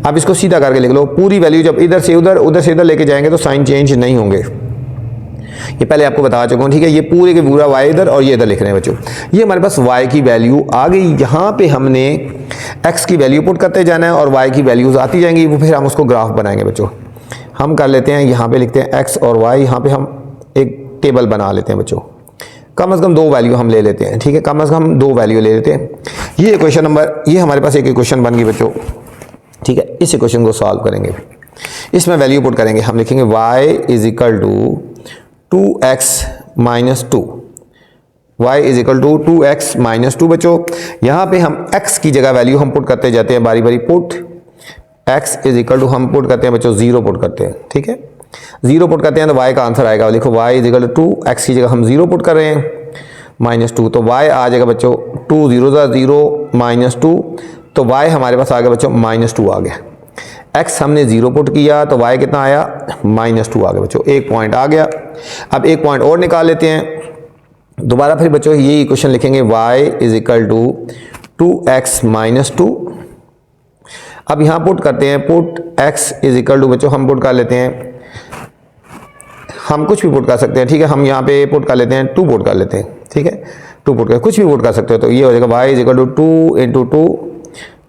अब इसको सीधा करके लिख लो, पूरी वैल्यू जब इधर से उधर लेके जाएंगे तो साइन चेंज नहीं होंगे, ये पहले आपको बता चुका हूं, ठीक है। ये पूरे के पूरा y इधर और ये इधर लिख रहे हैं बच्चों। ये हमारे पास y की वैल्यू आ गई, यहाँ पे हमने x की वैल्यू पुट करते जाना है और y की वैल्यूज आती जाएंगी, वो फिर हम उसको ग्राफ बनाएंगे बच्चों। हम कर लेते हैं, यहाँ पे लिखते हैं x और y, यहाँ पे हम एक टेबल बना लेते हैं बच्चों। कम से कम 2 वैल्यू हम ले लेते हैं, ठीक है, कम से कम 2 वैल्यू ले लेते हैं। ये इक्वेशन नंबर, ये हमारे पास एक इक्वेशन बन गई बच्चों, ठीक है। इस इक्वेशन को सॉल्व करेंगे, इसमें वैल्यू पुट करेंगे। हम लिखेंगे y is equal to 2x minus 2, y is equal to 2x minus 2 बच्चों। यहाँ पे हम x की जगह वैल्यू हम पुट करते जाते हैं बारी बारी put, x is equal to हम पुट करते हैं बच्चों 0 पुट करते हैं, ठीक है। 0 पुट करते हैं तो y का आंसर आएगा, लिखो y is equal to 2, x की जगह हम 0 पुट कर रहे हैं माइनस 2, तो y आ जाएगा बच्चों 2 0 0 माइनस 2, तो y हमारे पास आ गया बच्चों माइनस 2 आ गया। x हमने 0 पुट किया तो y कितना आया माइनस 2 आ गया बच्चों, एक पॉइंट आ गया। अब एक पॉइंट और निकाल लेते हैं दोबारा, फिर बच्चों ये इक्वेशन लिखेंगे y is equal to 2x minus 2। अब यहाँ पुट करते हैं, put x is equal to बच्चों हम पुट कर लेते हैं, हम कुछ भी पुट कर सकते हैं, ठीक है। हम यहाँ पे पुट कर लेते हैं 2 पुट कर लेते हैं, ठीक है। 2 पुट कर, कुछ भी पुट कर सकते हो। तो ये हो जाएगा y is equal to 2 into 2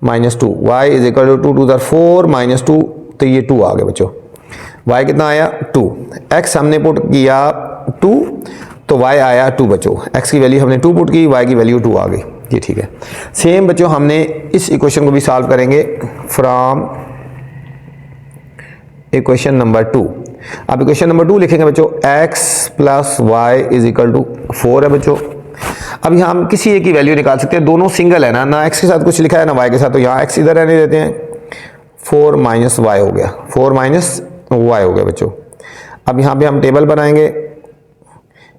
minus 2, y is equal to 2 to the 4 minus 2, तो ये 2 आ गया बच्चों। y कितना आया 2, x हमने पुट किया 2 तो y आया 2 बच्चों। x की वैल्यू हमने 2 पुट की, y की वैल्यू 2 आ गई, ये ठीक है। सेम बच्चों हमने इस इक्वेशन को भी सॉल्व करेंगे फ्रॉम इक्वेशन नंबर 2। अब इक्वेशन नंबर 2 लिखेंगे बच्चों, x plus y is equal to 4 है बच्चों। अब यहाँ हम किसी एक की वैल्यू निकाल सकते हैं, दोनों सिंगल है ना x के साथ कुछ लिखा है ना y के साथ, तो यहाँ x इधर रहने देते हैं, 4 माइनस वाई हो गया, 4 माइनस वाई हो गया बच्चों। अब यहाँ पे हम टेबल बनाएंगे,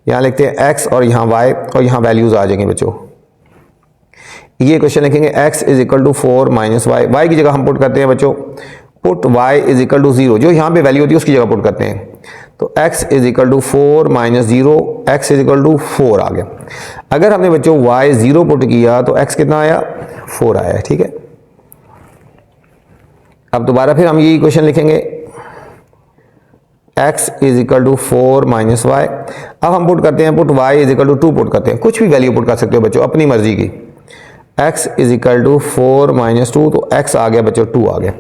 यहाँ लिखते हैं x और यहाँ y और यहाँ वैल्यूज आ जाएंगे बच्चों। ये क्वेश्चन लिखेंगे x is equal to 4 minus y, y की जगह हम पुट करते हैं बच्चों, put y is equal to 0, जो यहाँ पे वैल्यू होती है उसकी जगह पुट करते हैं। तो x is equal to 4 minus 0, x is equal to 4 आ गया। अगर हमने बच्चों y 0 पुट किया तो x कितना आया 4 आया, ठीक है। अब दोबारा फिर हम ये इक्वेशन लिखेंगे, x is equal to 4 minus y. अब हम पुट करते हैं, put y is equal to 2 put करते हैं, कुछ भी वैल्यू पुट कर सकते हो बच्चों अपनी मर्जी की। x is equal to 4 minus 2, तो x आ गया बच्चों 2 आ गया।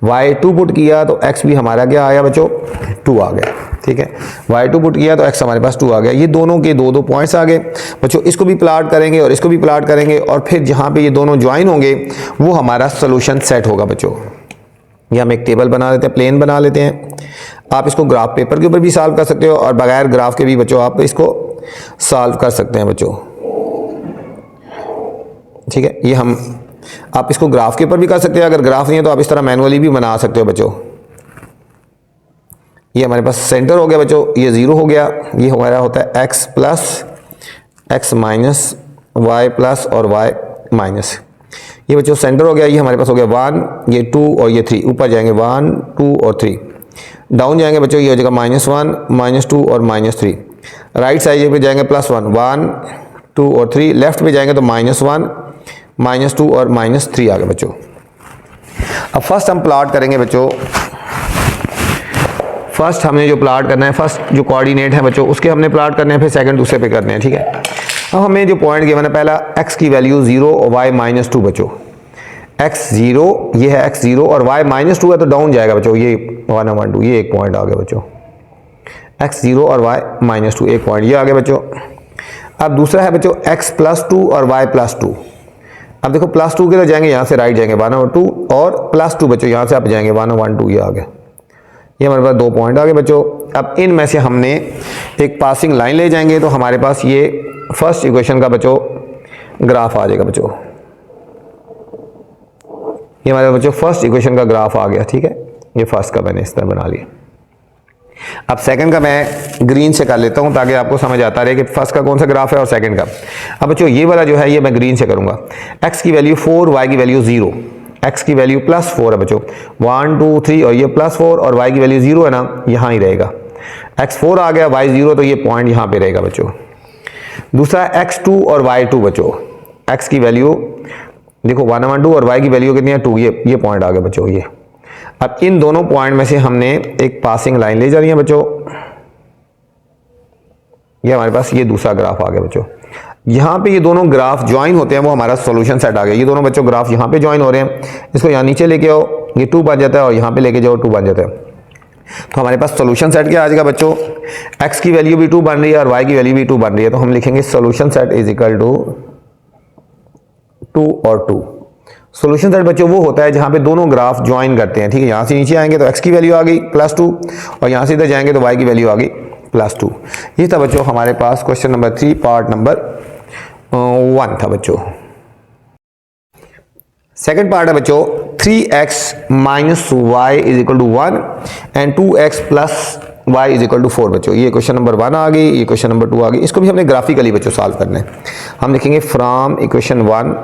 y 2 पुट किया तो x भी हमारा क्या आया बच्चों 2 आ गया, ठीक है। y 2 पुट किया तो x हमारे पास 2 आ गया। ये दोनों के दो दो पॉइंट्स आ गए बच्चों, इसको भी प्लॉट करेंगे और इसको भी प्लॉट करेंगे और फिर जहाँ पे ये दोनों ज्वाइन होंगे वो हमारा सोल्यूशन सेट होगा बच्चों। ये हम एक टेबल बना लेते हैं, प्लेन बना लेते हैं। आप इसको ग्राफ पेपर के ऊपर भी सॉल्व कर सकते हो और बगैर ग्राफ के भी बच्चों आप इसको सॉल्व कर सकते हैं बच्चों, ठीक है। ये हम आप इसको ग्राफ के ऊपर भी कर सकते हैं, अगर ग्राफ नहीं है तो आप इस तरह मैनुअली भी बना सकते हो बच्चों। ये हमारे पास सेंटर हो गया बच्चों, ये 0 हो गया, ये हमारा होता है x plus x minus y plus और y माइनस, ये बच्चों सेंटर हो गया। ये हमारे पास हो गया 1, ये 2 और ये 3, ऊपर जाएंगे 1 2 और 3, डाउन जाएंगे बच्चों, ये हो जाएगा -1 -2 और -3, राइट साइड पे जाएंगे +1 1 2 और 3, लेफ्ट पे जाएंगे तो -1 -2 और -3 आ गए बच्चों। अब फर्स्ट हम प्लॉट करेंगे बच्चों, फर्स्ट हमने जो प्लॉट करना है, फर्स्ट जो कोऑर्डिनेट है बच्चों उसके हमने प्लॉट करने हैं, फिर सेकंड दूसरे पे करने हैं, ठीक है। अब हमें जो पॉइंट गिवन है, पहला x की वैल्यू 0 और y -2 बच्चों, x 0 ये है x 0 और y -2 है तो डाउन जाएगा बच्चों, ये 1 1 2, ये एक पॉइंट आ गया बच्चों, x 0 और y -2 एक पॉइंट ये आ गया बच्चों। अब दूसरा है बच्चों x +2 और y +2। अब देखो +2 के लिए जाएंगे, यहाँ से राइट जाएंगे 1 और 2 और +2 बच्चों यहाँ से आप जाएंगे 1 1 2, ये आ गया। ये हमारे पास 2 पॉइंट आ गए बच्चों। अब इनमें से हमने एक पासिंग लाइन ले जाएंगे तो हमारे पास ये फर्स्ट इक्वेशन का बच्चों ग्राफ आ जाएगा बच्चों। ये हमारे बच्चों फर्स्ट इक्वेशन का ग्राफ आ गया, ठीक है। ये फर्स्ट का मैंने इस तरह बना लिया। अब सेकंड का मैं ग्रीन से कर लेता हूं ताकि आपको समझ आता रहे कि फर्स्ट का कौन सा ग्राफ है और सेकंड का। अब बच्चों ये वाला जो है ये मैं ग्रीन से करूंगा। x की वैल्यू 4, y की वैल्यू 0, x की वैल्यू +4 है बच्चों, 1 2 3 और ये +4 और y की वैल्यू 0 है ना, यहाँ ही रहेगा। x 4 आ गया, y 0, तो ये पॉइंट यहाँ पे रहेगा बच्चों। दूसरा x 2 और y 2 बच्चों, x की वैल्यू देखो 1 1 2 और y की वैल्यू कितनी है 2, ये पॉइंट आ गया बच्चों ये। अब इन दोनों पॉइंट में से हमने एक पासिंग लाइन ले जानी है बच्चों। ये हमारे पास ये दूसरा ग्राफ आ गया बच्चों। यहाँ पे ये दोनों ग्राफ ज्वाइन होते हैं, वो हमारा सॉल्यूशन सेट आ गया। ये दोनों बच्चों ग्राफ यहाँ पे ज्वाइन हो रहे हैं, इसको यहाँ नीचे लेके आओ, ये 2 बन जाता है और यहाँ पे लेके जाओ 2 बन जाता है। तो हमारे पास सॉल्यूशन सेट क्या आ जाएगा बच्चों, x की वैल्यू भी 2 बन रही है और y की वैल्यू भी 2 बन रही है। तो हम लिखेंगे solution set is equal to 2 और 2। सॉल्यूशन सेट बच्चों वो होता है जहां पे दोनों ग्राफ ज्वाइन करते हैं, ठीक है। यहां से नीचे आएंगे तो x की वैल्यू आ गई +2 और यहां से इधर जाएंगे तो y की वैल्यू आ गई +2। ये था बच्चों हमारे पास क्वेश्चन नंबर 3 पार्ट नंबर 1 था बच्चों। सेकंड पार्ट है बच्चों 3x - y = 1 and 2x + y = 4 बच्चों। ये क्वेश्चन नंबर 1 आ गई, ये क्वेश्चन नंबर 2 आ गई। इसको भी हमने ग्राफिकली बच्चों सॉल्व करना है। हम लिखेंगे फ्रॉम इक्वेशन 1,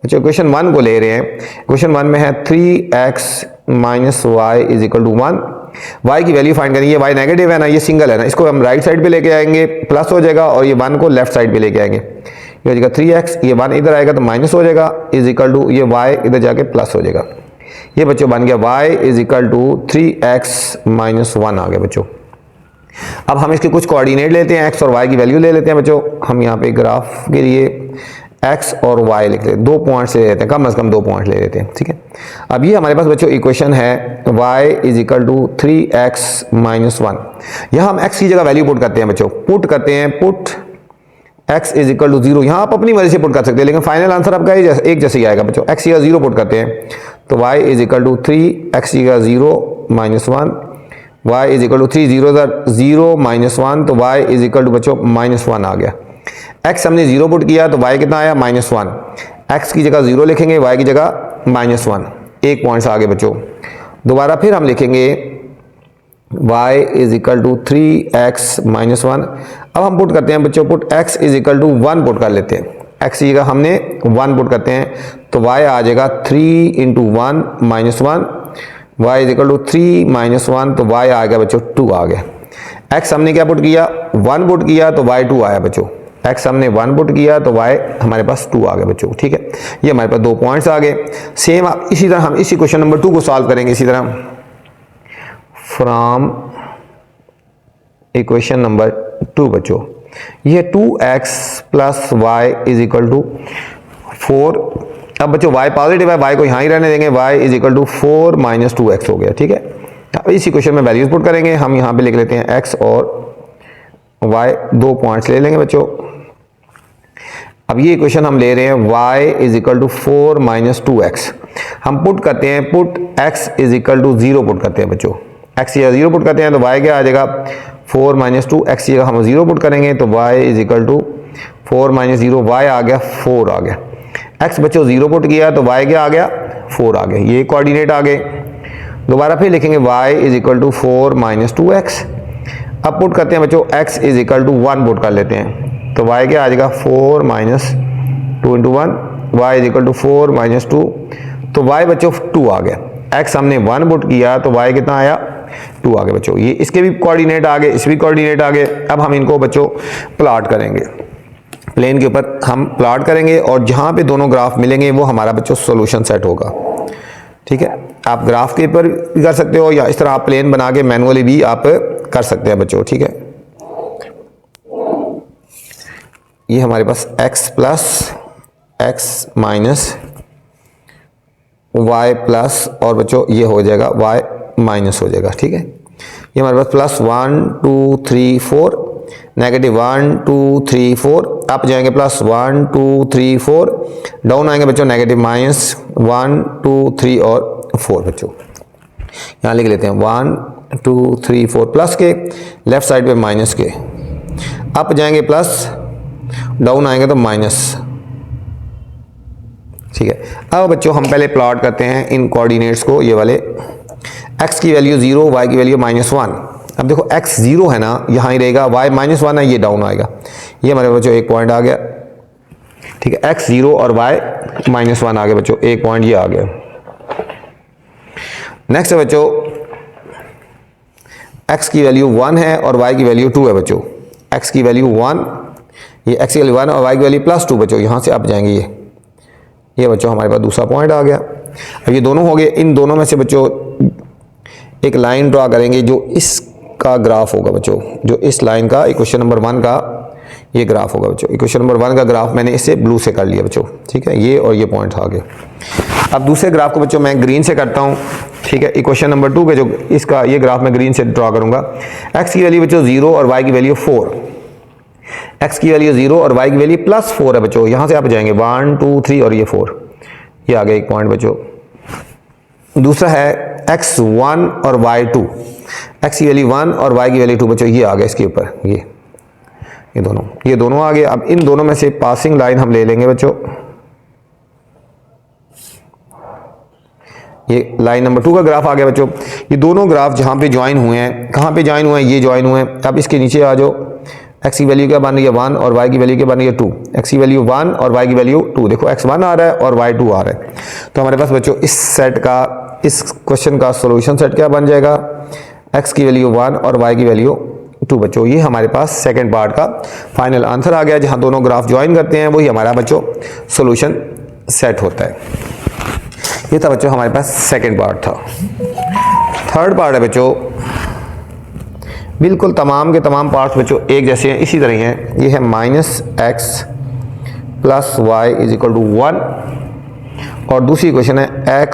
अच्छा क्वेश्चन 1 को ले रहे हैं। क्वेश्चन 1 में है 3x - y = 1, y की वैल्यू फाइंड करेंगे। y नेगेटिव है ना, ये सिंगल है ना, इसको हम राइट साइड पे लेके आएंगे प्लस हो जाएगा और ये 1 को लेफ्ट साइड पे लेके आएंगे, ये हो जाएगा 3x, ये 1 इधर आएगा तो माइनस हो जाएगा = ये y इधर जाके प्लस हो जाएगा। ये बच्चों बन गया y is equal to 3x-1 आ गया बच्चों। अब हम इसके कुछ कोऑर्डिनेट लेते हैं, x और y की वैल्यू ले लेते हैं बच्चों। हम यहाँ पे ग्राफ के लिए x और y लिख लेते हैं, 2 पॉइंट्स ले लेते हैं, कम से कम 2 पॉइंट ले लेते हैं, ठीक है। अब ये हमारे पास बच्चों इक्वेशन है y is equal to 3x-1। यहाँ हम x की जगह वैल्यू पुट करते हैं बच्चों, पुट करते हैं, put x is equal to 0। यहाँ आप अपनी मर्जी से पुट कर सकते हैं, लेकिन फाइनल आंसर आपका एक जैसे ही आएगा बच्चों। x की जगह 0 पुट करते हैं तो y is equal to 3, x की जगह 0-1, y इज इक्वल टू 3, 0-1 तो y इज इक्वल टू बच्चों -1 आ गया। x हमने 0 पुट किया तो y कितना आया -1, x की जगह 0 लिखेंगे, y की जगह -1, 1 पॉइंट आ गए बच्चों। दोबारा फिर हम लिखेंगे y is equal to 3x-1। अब हम पुट करते हैं बच्चों, put x is equal to 1 put कर लेते हैं, x की जगह हमने 1 पुट करते हैं तो y आ जाएगा 3 × 1 -1, y इज इक्वल टू 3 -1 तो y आ गया बच्चों 2 आ गया। x हमने क्या पुट किया, 1 पुट किया तो y 2 आया बच्चों, x हमने 1 पुट किया तो y हमारे पास 2 आ गया बच्चों, ठीक है। ये हमारे पास 2 पॉइंट्स आ गए। सेम इसी तरह हम इसी क्वेश्चन नंबर 2 को सॉल्व करेंगे इसी तरह। फ्रॉम इक्वेशन नंबर 2 बच्चों, ये 2x + y is equal to 4। अब बच्चों y पॉजिटिव है, y को यहाँ ही रहने देंगे, y is equal to 4 - 2x हो गया, ठीक है। अब इसी क्वेश्चन में वैल्यूज पुट करेंगे, हम यहाँ पे लिख लेते हैं x और y, 2 पॉइंट्स ले लेंगे बच्चों। अब ये इक्वेशन हम ले रहे हैं y is equal to 4 - 2x। हम पुट करते हैं, put x is equal to 0 put करते हैं बच्चों, x या 0 पुट करते हैं तो y क्या आ जाएगा 4 - 2, x की जगह हम 0 पुट करेंगे तो y is equal to 4 - 0, y आ गया 4 आ गया। x बच्चों 0 पुट किया तो y क्या आ गया 4 आ गया, ये कोऑर्डिनेट आ गए। दोबारा फिर लिखेंगे y is equal to 4 - 2x। अब पुट करते हैं बच्चों, x is equal to 1 put कर लेते हैं तो y क्या आ जाएगा 4 - 2 × 1, y इज इक्वल टू 4 - 2 तो y बच्चों 2 आ गया। x हमने 1 पुट किया तो y कितना आया 2 आ गए बच्चों। ये इसके भी कोऑर्डिनेट आ गए, इस भी कोऑर्डिनेट आ गए। अब हम इनको बच्चों प्लॉट करेंगे, प्लेन के ऊपर हम प्लॉट करेंगे और जहाँ पे दोनों ग्राफ मिलेंगे वो हमारा बच्चों सॉल्यूशन सेट होगा, ठीक है। आप ग्राफ के ऊपर भी कर सकते हो या इस तरह आप प्लेन बना के मैनुअली भी आप कर सकते हैं बच्चों, ठीक है। ये हमारे पास x + x - y प्लस और बच्चों ये हो जाएगा y माइनस हो जाएगा, ठीक है। ये हमारे पास +1 2 3 4, -1 2 3 4, अप जाएंगे +1 2 3 4, डाउन आएंगे बच्चों -1 2 3 और 4 बच्चों। यहाँ लिख लेते हैं 1 2 3 4 प्लस के, लेफ्ट साइड पे माइनस के, अप जाएंगे प्लस, डाउन आएंगे तो माइनस, ठीक है। अब बच्चों हम पहले प्लॉट करते हैं इन कोऑर्डिनेट्स को, ये वाले x की वैल्यू 0, y की वैल्यू -1। अब देखो x 0 है ना, यहाँ ही रहेगा, y -1 है, ये डाउन आएगा। ये हमारे बच्चों 1 पॉइंट आ गया, ठीक है। x 0 और y -1 आ गए बच्चों, 1 पॉइंट ये आ गया। नेक्स्ट है बच्चों, x की वैल्यू 1 है और y की वैल्यू 2 है बच्चों। x की वैल्यू 1, ये x की वैल्यू 1 और y की वैल्यू +2 बच्चों, यहाँ से आप जाएंगे ये बच्चों हमारे पास दूसरा पॉइंट आ गया। अब ये दोनों हो गए, इन दोनों में से बच्चों एक लाइन ड्रा करेंगे जो इसका ग्राफ होगा बच्चों, जो इस लाइन का इक्वेशन नंबर 1 का ये ग्राफ होगा बच्चों। इक्वेशन नंबर 1 का ग्राफ मैंने इससे ब्लू से कर लिया बच्चों, ठीक है, ये और ये पॉइंट आ गए। अब दूसरे ग्राफ को बच्चों मैं ग्रीन से करता हूँ, ठीक है। इक्वेशन नंबर 2 के जो इसका ये ग्राफ मैं ग्रीन से ड्रा करूंगा। x की वैल्यू बच्चों 0 और y की वैल्यू 4, x की वैल्यू 0 और y की वैल्यू +4 है बच्चों। यहाँ से आप जाएंगे 1 2 3 और ये 4, ये आ गया 1 पॉइंट बच्चों। दूसरा है x1 और y2, x की वैल्यू 1 और y की वैल्यू 2 बच्चों, ये आ गया इसके ऊपर, ये दोनों आ गए। अब इन दोनों में से पासिंग लाइन हम ले लेंगे बच्चों, ये लाइन नंबर 2 का ग्राफ आ गया बच्चों। ये दोनों ग्राफ जहाँ पे ज्वाइन हुए हैं, कहाँ पे ज्वाइन हुए हैं, ये ज्वाइन हुए हैं। अब इसके नीचे आ जाओ, x की वैल्यू क्या बन रही है 1 और y की वैल्यू क्या बन रही है 2, x की वैल्यू 1 और y की वैल्यू 2, देखो x 1 आ रहा है और y 2 आ रहा है। तो हमारे पास बच्चों इस सेट का, इस क्वेश्चन का सॉल्यूशन सेट क्या बन जाएगा, x की वैल्यू 1 और y की वैल्यू 2 बच्चों। ये हमारे पास सेकंड पार्ट का फाइनल आंसर आ गया, जहां दोनों ग्राफ ज्वाइन करते हैं वही हमारा बच्चों सॉल्यूशन सेट होता है। ये था बच्चों हमारे पास सेकंड पार्ट था। थर्ड पार्ट है बच्चों, बिल्कुल तमाम के तमाम पार्ट्स बच्चों एक जैसे हैं, इसी तरह हैं। ये है -x + y = 1 और दूसरी इक्वेशन है x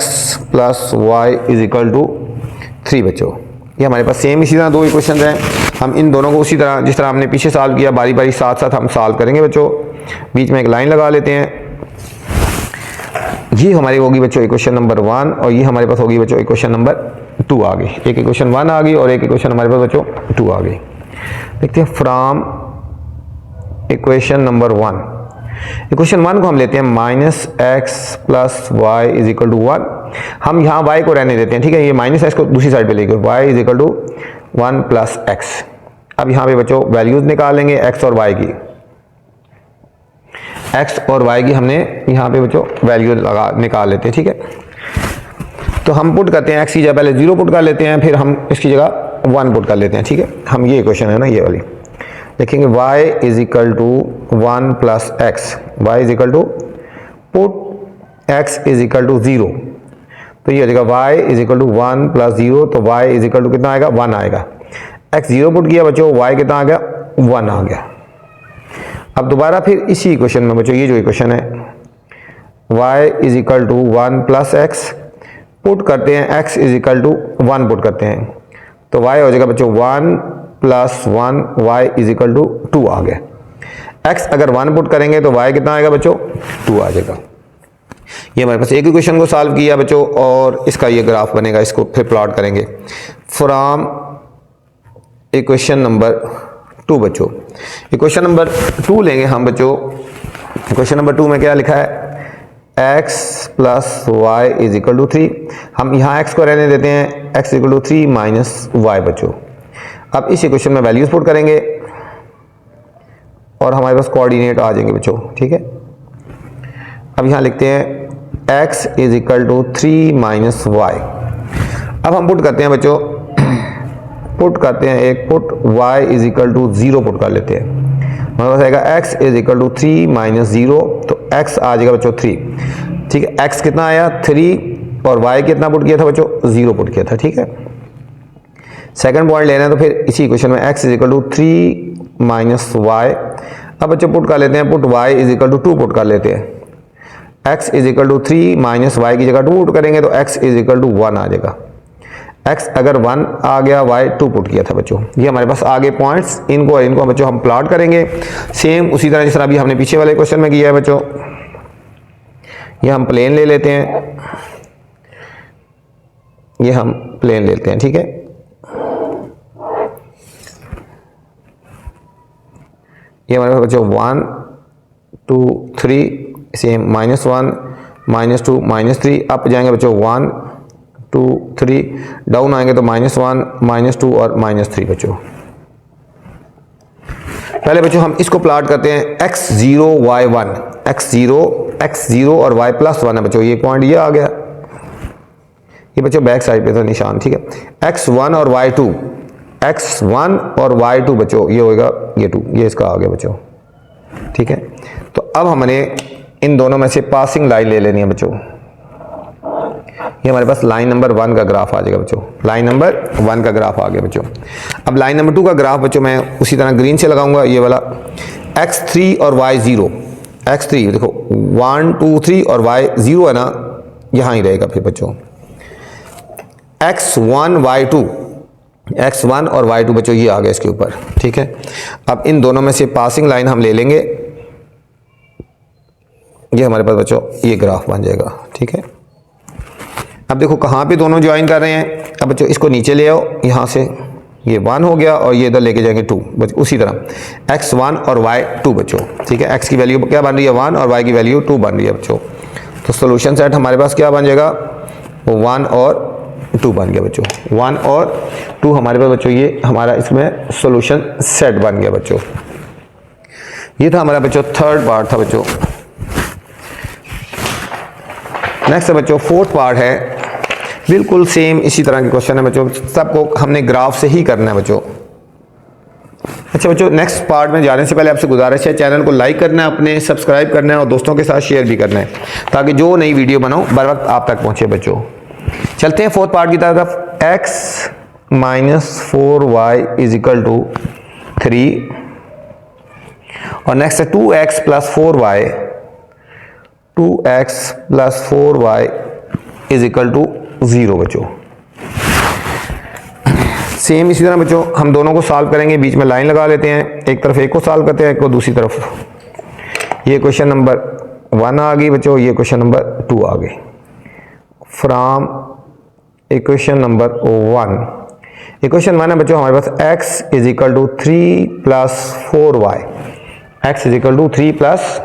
+ y = 3 बच्चों। ये हमारे पास सेम इसी तरह दो इक्वेशन हैं। हम इन दोनों को उसी तरह जिस तरह हमने पीछे सॉल्व किया बारी बारी साथ साथ हम सॉल्व करेंगे बच्चों। बीच में एक लाइन लगा लेते हैं। ये हमारी होगी बच्चों इक्वेशन नंबर 1 और ये हमारे पास होगी बच्चों इक्वेशन नंबर 2 आ गई। एक इक्वेशन 1 आ गई और एक इक्वेशन हमारे पास बच्चों 2 आ गई। देखते हैं फ्रॉम इक्वेशन नंबर 1। इक्वेशन 1 को हम लेते हैं -x + y = 1। हम यहाँ y को रहने देते हैं, ठीक है। ये -x को दूसरी साइड पे लेके y = 1 + x। अब यहाँ पे बच्चों वैल्यूज निकालेंगे x और y की। x और y की हमने यहाँ पे बच्चों वैल्यू निकाल लेते हैं, ठीक है। तो हम पुट करते हैं x की जगह पहले 0 पुट कर लेते हैं, फिर हम इसकी जगह 1 पुट कर लेते हैं, ठीक है। हम ये इक्वेशन है ना ये वाली लिखेंगे y = 1 + x, y = put x = 0। तो ये हो जाएगा y = 1 + 0, तो y = कितना आएगा 1 आएगा। x 0 पुट किया बच्चों, y कितना आ गया 1 आ गया। अब दोबारा फिर इसी इक्वेशन में बच्चों ये जो इक्वेशन है y = 1 + x पुट करते हैं, x = 1 पुट करते हैं, तो y हो जाएगा बच्चों 1 + 1, y = 2 आ गया। x अगर 1 पुट करेंगे तो y कितना आएगा बच्चों 2 आ जाएगा। ये हमारे पास एक इक्वेशन को सॉल्व किया बच्चों और इसका ये ग्राफ बनेगा, इसको फिर प्लॉट करेंगे फ्रॉम इक्वेशन नंबर 2 बच्चों। इक्वेशन नंबर 2 लेंगे हम बच्चों। इक्वेशन नंबर 2 में क्या लिखा है x + y = 3। हम यहाँ x को रहने देते हैं, x = 3 - y बच्चों। अब इस इक्वेशन में वैल्यूज पुट करेंगे और हमारे पास कोऑर्डिनेट आ जाएंगे बच्चों, ठीक है। अब यहाँ लिखते हैं x = 3 - y। अब हम पुट करते हैं बच्चों, पुट करते हैं एक पुट y = 0 पुट कर लेते हैं। हमारे पास आएगा x = 3 - 0, तो x आ जाएगा बच्चों 3, ठीक है। x कितना आया 3 और y कितना पुट किया था बच्चों 0 पुट किया था, ठीक है। सेकंड पॉइंट लेना है तो फिर इसी इक्वेशन में x = 3 - y। अब बच्चों पुट कर लेते हैं, पुट y = 2 पुट कर लेते हैं। x = 3 - y की जगह 2 पुट करेंगे तो x = 1 आ जाएगा। x अगर 1 आ गया, y 2 पुट किया था बच्चों। ये हमारे पास आगे पॉइंट्स, इनको बच्चों हम प्लॉट करेंगे सेम उसी तरह जिस तरह अभी हमने पीछे वाले क्वेश्चन में किया है बच्चों। ये हम प्लेन ले लेते हैं, ये हम प्लेन लेते हैं, ठीक है। ये हमारे पास बच्चों 1 2 3 सेम -1 -2 -3 अप जाएंगे बच्चों 1 2 3 डाउन आएंगे तो -1 -2 और -3 बच्चों। पहले बच्चों हम इसको प्लॉट करते हैं x0 y1, x0 और y + 1 है बच्चों। ये पॉइंट ये आ गया, ये बच्चों बैक साइड पे था निशान, ठीक है। x1 और y2, x1 और y2 बच्चों ये होगा ये 2, ये इसका आ गया बच्चों, ठीक है। तो अब हमने इन दोनों में से पासिंग लाइन ले लेनी है बच्चों। ये हमारे पास लाइन नंबर 1 का ग्राफ आ जाएगा बच्चों। लाइन नंबर 1 का ग्राफ आ गया बच्चों। अब लाइन नंबर 2 का ग्राफ बच्चों मैं उसी तरह ग्रीन से लगाऊंगा, ये वाला x3 और y0। x3 देखो 1 2 3 और y0 है ना, यहाँ ही रहेगा फिर बच्चों। x1 और y2 बच्चों ये आ गया इसके ऊपर, ठीक है। अब इन दोनों में से पासिंग लाइन हम ले लेंगे, ये हमारे पास बच्चों ये ग्राफ बन जाएगा, ठीक है। अब देखो कहाँ पे दोनों ज्वाइन कर रहे हैं। अब बच्चों इसको नीचे ले आओ, यहाँ से ये 1 हो गया और ये इधर लेके जाएंगे 2 बच्चों। उसी तरह x1 और y2 बच्चों, ठीक है। x की वैल्यू क्या बन रही है 1 और y की वैल्यू 2 बन रही है बच्चों। तो सोल्यूशन सेट हमारे पास क्या बन जाएगा, वो 1 और 2 बन गया बच्चों। 1 और 2 हमारे पास बच्चों ये हमारा इसमें सोल्यूशन सेट बन गया बच्चों। ये था हमारा बच्चों थर्ड पार्ट था बच्चों। नेक्स्ट है बच्चों फोर्थ पार्ट है, बिल्कुल सेम इसी तरह के क्वेश्चन है बच्चों। सबको हमने ग्राफ से ही करना है बच्चों। अच्छा बच्चों, नेक्स्ट पार्ट में जाने से पहले आपसे गुजारिश है, चैनल को लाइक करना है, अपने सब्सक्राइब करना है और दोस्तों के साथ शेयर भी करना है, ताकि जो नई वीडियो बनाऊं बर वक्त आप तक पहुंचे बच्चों। चलते हैं फोर्थ पार्ट की तरफ। x minus 4y is equal to 3 और नेक्स्ट है 2x plus 4y, 2x plus 4y is equal to 0 बच्चों। सेम इसी तरह बच्चों हम दोनों को सॉल्व करेंगे, बीच में लाइन लगा लेते हैं, एक तरफ एक को सॉल्व करते हैं, एक को दूसरी तरफ। ये क्वेश्चन नंबर 1 आ गई बच्चों, ये क्वेश्चन नंबर 2 आ गई। फ्रॉम इक्वेशन नंबर 1, इक्वेशन 1 है बच्चों हमारे पास x is equal to 3 plus 4y, x is equal to 3 plus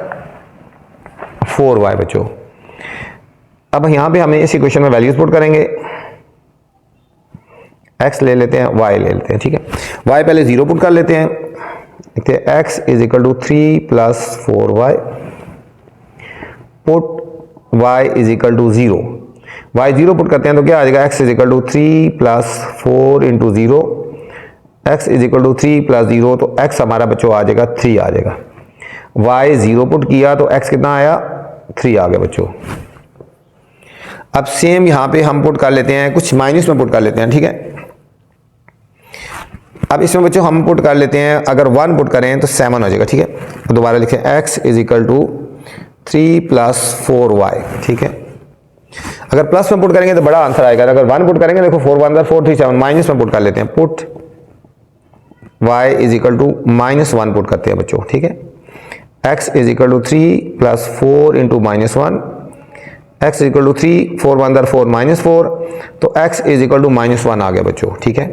4y बच्चों। अब यहाँ पे हमें इस इक्वेशन में वैल्यूज पुट करेंगे, x ले लेते हैं, y ले लेते हैं, ठीक है। y पहले 0 पुट कर लेते हैं, देखते हैं x is equal to 3 plus 4y, put y is equal to 0, y 0 put करते हैं तो क्या आ जाएगा, x is equal to 3 plus 4 into 0, x is equal to 3 plus 0, तो x हमारा बच्चों आ जाएगा 3 आ जाएगा। y 0 पुट किया तो x कितना आया, 3 आ गया बच्चों। अब सेम यहाँ पे हम पुट कर लेते हैं, कुछ माइनस में पुट कर लेते हैं, ठीक है। अब इसमें बच्चों हम पुट कर लेते हैं, अगर 1 पुट करें तो 7 हो जाएगा, ठीक है। तो दोबारा लिखें x is equal to 3 plus 4y, ठीक है। अगर प्लस में पुट करेंगे तो बड़ा आंसर आएगा, अगर 1 पुट करेंगे देखो 4 1 4 3 7, माइनस में पुट कर लेते हैं, put y is equal to -1 put करते हैं बच्चों, ठीक है। x is equal to 3 plus 4 into -1, x is equal to 3 4 1 4 -4, तो x इज इक्वल टू -1 आ गया बच्चों, ठीक है।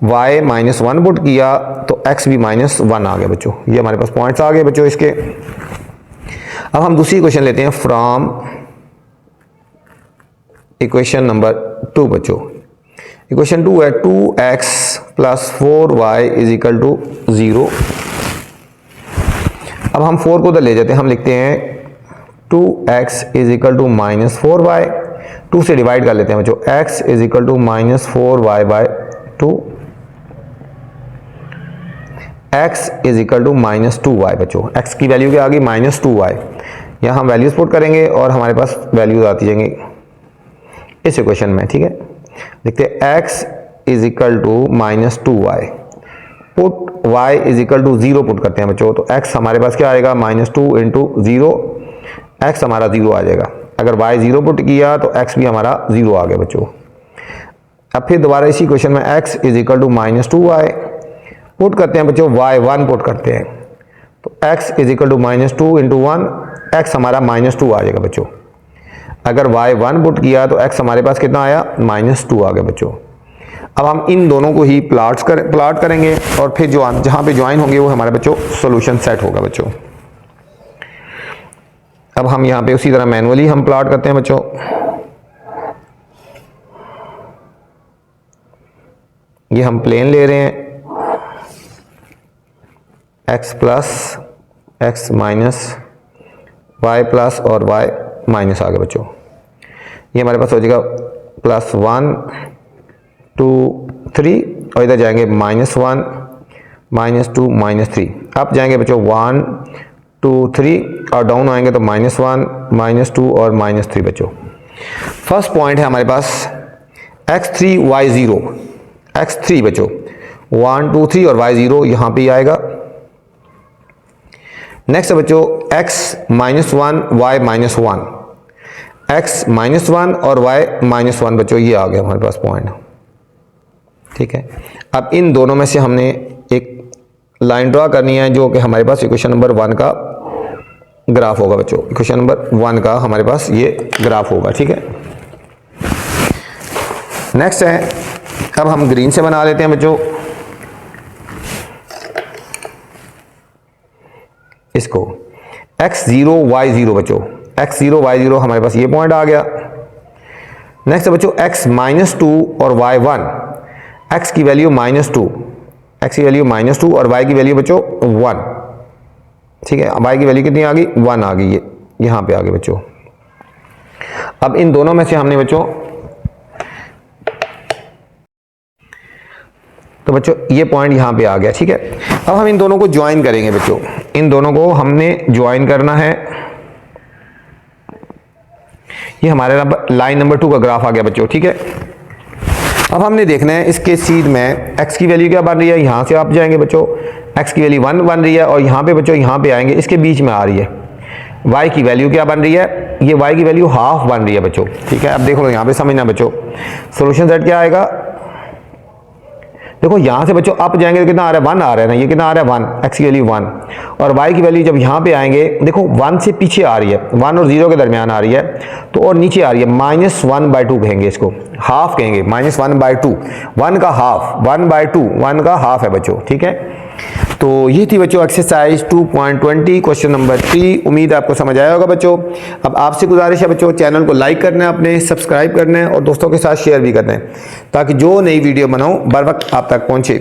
y -1 पुट किया तो x भी -1 आ गया बच्चों। ये हमारे पास पॉइंट्स आ गए बच्चों इसके। अब हम दूसरी क्वेश्चन लेते हैं फ्रॉम इक्वेशन नंबर 2 बच्चों। इक्वेशन 2 है 2x plus 4y is equal to 0। अब हम 4 को उधर ले जाते हैं, हम लिखते हैं 2x is equal to -4y, 2 से डिवाइड कर लेते हैं बच्चों, x is equal to -4y by 2, x is equal to -2y बच्चों। x की वैल्यू क्या आ गई, -2y। यहाँ हम वैल्यूज पुट करेंगे और हमारे पास वैल्यूज आती जाएंगी इस इक्वेशन में, ठीक है। देखते हैं x is equal to -2y, put y is equal to 0 put करते हैं बच्चों, तो x हमारे पास क्या आएगा, -2 इंटू 0, x हमारा 0 आ जाएगा। अगर y 0 पुट किया तो x भी हमारा 0 आ गया बच्चों। अब फिर दोबारा इसी क्वेश्चन में x is equal to -2y put करते हैं बच्चों, y 1 पुट करते हैं, तो x is equal to -2 into 1, x हमारा -2 आ जाएगा बच्चों। अगर y 1 पुट किया तो x हमारे पास कितना आया, -2 आ गया बच्चों। अब हम इन दोनों को ही प्लाट करेंगे और फिर जो जहाँ पे ज्वाइन होंगे वो हमारे बच्चों सॉल्यूशन सेट होगा बच्चों। अब हम यहाँ पे उसी तरह मैनुअली हम प्लॉट करते हैं बच्चों। ये हम प्लेन ले रहे हैं, x plus x minus y plus और y माइनस आ गया बच्चों। ये हमारे पास हो जाएगा +1 2 3 और इधर जाएंगे -1 -2 -3। अब जाएंगे बच्चों 1 2 3 और डाउन आएंगे तो -1 -2 और -3 बच्चों। फर्स्ट पॉइंट है हमारे पास x3 y0, x3 बच्चों 1 2 3 और y0 यहाँ पे आएगा। नेक्स्ट है बच्चों x -1 y -1, x -1 और y -1 बच्चों, ये आ गया हमारे पास पॉइंट, ठीक है। अब इन दोनों में से हमने एक लाइन ड्रा करनी है जो कि हमारे पास इक्वेशन नंबर 1 का ग्राफ होगा बच्चों। इक्वेशन नंबर 1 का हमारे पास ये ग्राफ होगा, ठीक है। नेक्स्ट है, अब हम ग्रीन से बना लेते हैं बच्चों इसको, x0 y0 बच्चों, x0 y0 हमारे पास ये पॉइंट आ गया। नेक्स्ट है बच्चों x -2 और y1, x की वैल्यू -2, x की वैल्यू -2 और y की वैल्यू बच्चों 1, ठीक है। y की वैल्यू कितनी आ गई, 1 आ गई, ये यहाँ पे आ गई बच्चों। अब इन दोनों में से हमने बच्चों, तो बच्चों ये पॉइंट यहाँ पे आ गया, ठीक है। अब हम इन दोनों को ज्वाइन करेंगे बच्चों, इन दोनों को हमने ज्वाइन करना है। ये हमारे लाइन नंबर 2 का ग्राफ आ गया बच्चों, ठीक है। अब हमने देखना है इसके सीध में x की वैल्यू क्या बन रही है, यहाँ से आप जाएंगे बच्चों, x की वैल्यू 1 बन रही है, और यहाँ पे बच्चों यहाँ पे आएंगे, इसके बीच में आ रही है y की वैल्यू क्या बन रही है, ये y की वैल्यू हाफ बन रही है बच्चों, ठीक है। अब देखो यहाँ पे समझना बच्चों, सोल्यूशन सेट क्या आएगा, देखो यहाँ से बच्चों अप जाएंगे तो कितना आ रहा है, 1 आ रहा है ना, ये कितना आ रहा है 1, x की वैल्यू 1, और y की वैल्यू जब यहाँ पे आएंगे देखो 1 से पीछे आ रही है, 1 और 0 के दरमियान आ रही है, तो और नीचे आ रही है -1/2 कहेंगे इसको, हाफ कहेंगे, -1/2, 1 का हाफ, 1/2, 1 का हाफ है बच्चों, ठीक है। तो ये थी बच्चों एक्सरसाइज 2.20 क्वेश्चन नंबर 3। उम्मीद आपको समझ आया होगा बच्चों। अब आपसे गुजारिश है बच्चों, चैनल को लाइक करना है, अपने सब्सक्राइब करना है, और दोस्तों के साथ शेयर भी करना है, ताकि जो नई वीडियो बनाऊं बर वक्त आप तक पहुंचे।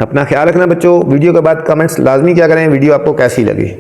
अपना ख्याल रखना बच्चों। वीडियो के बाद कमेंट्स लाजमी क्या करें, वीडियो आपको कैसी लगी।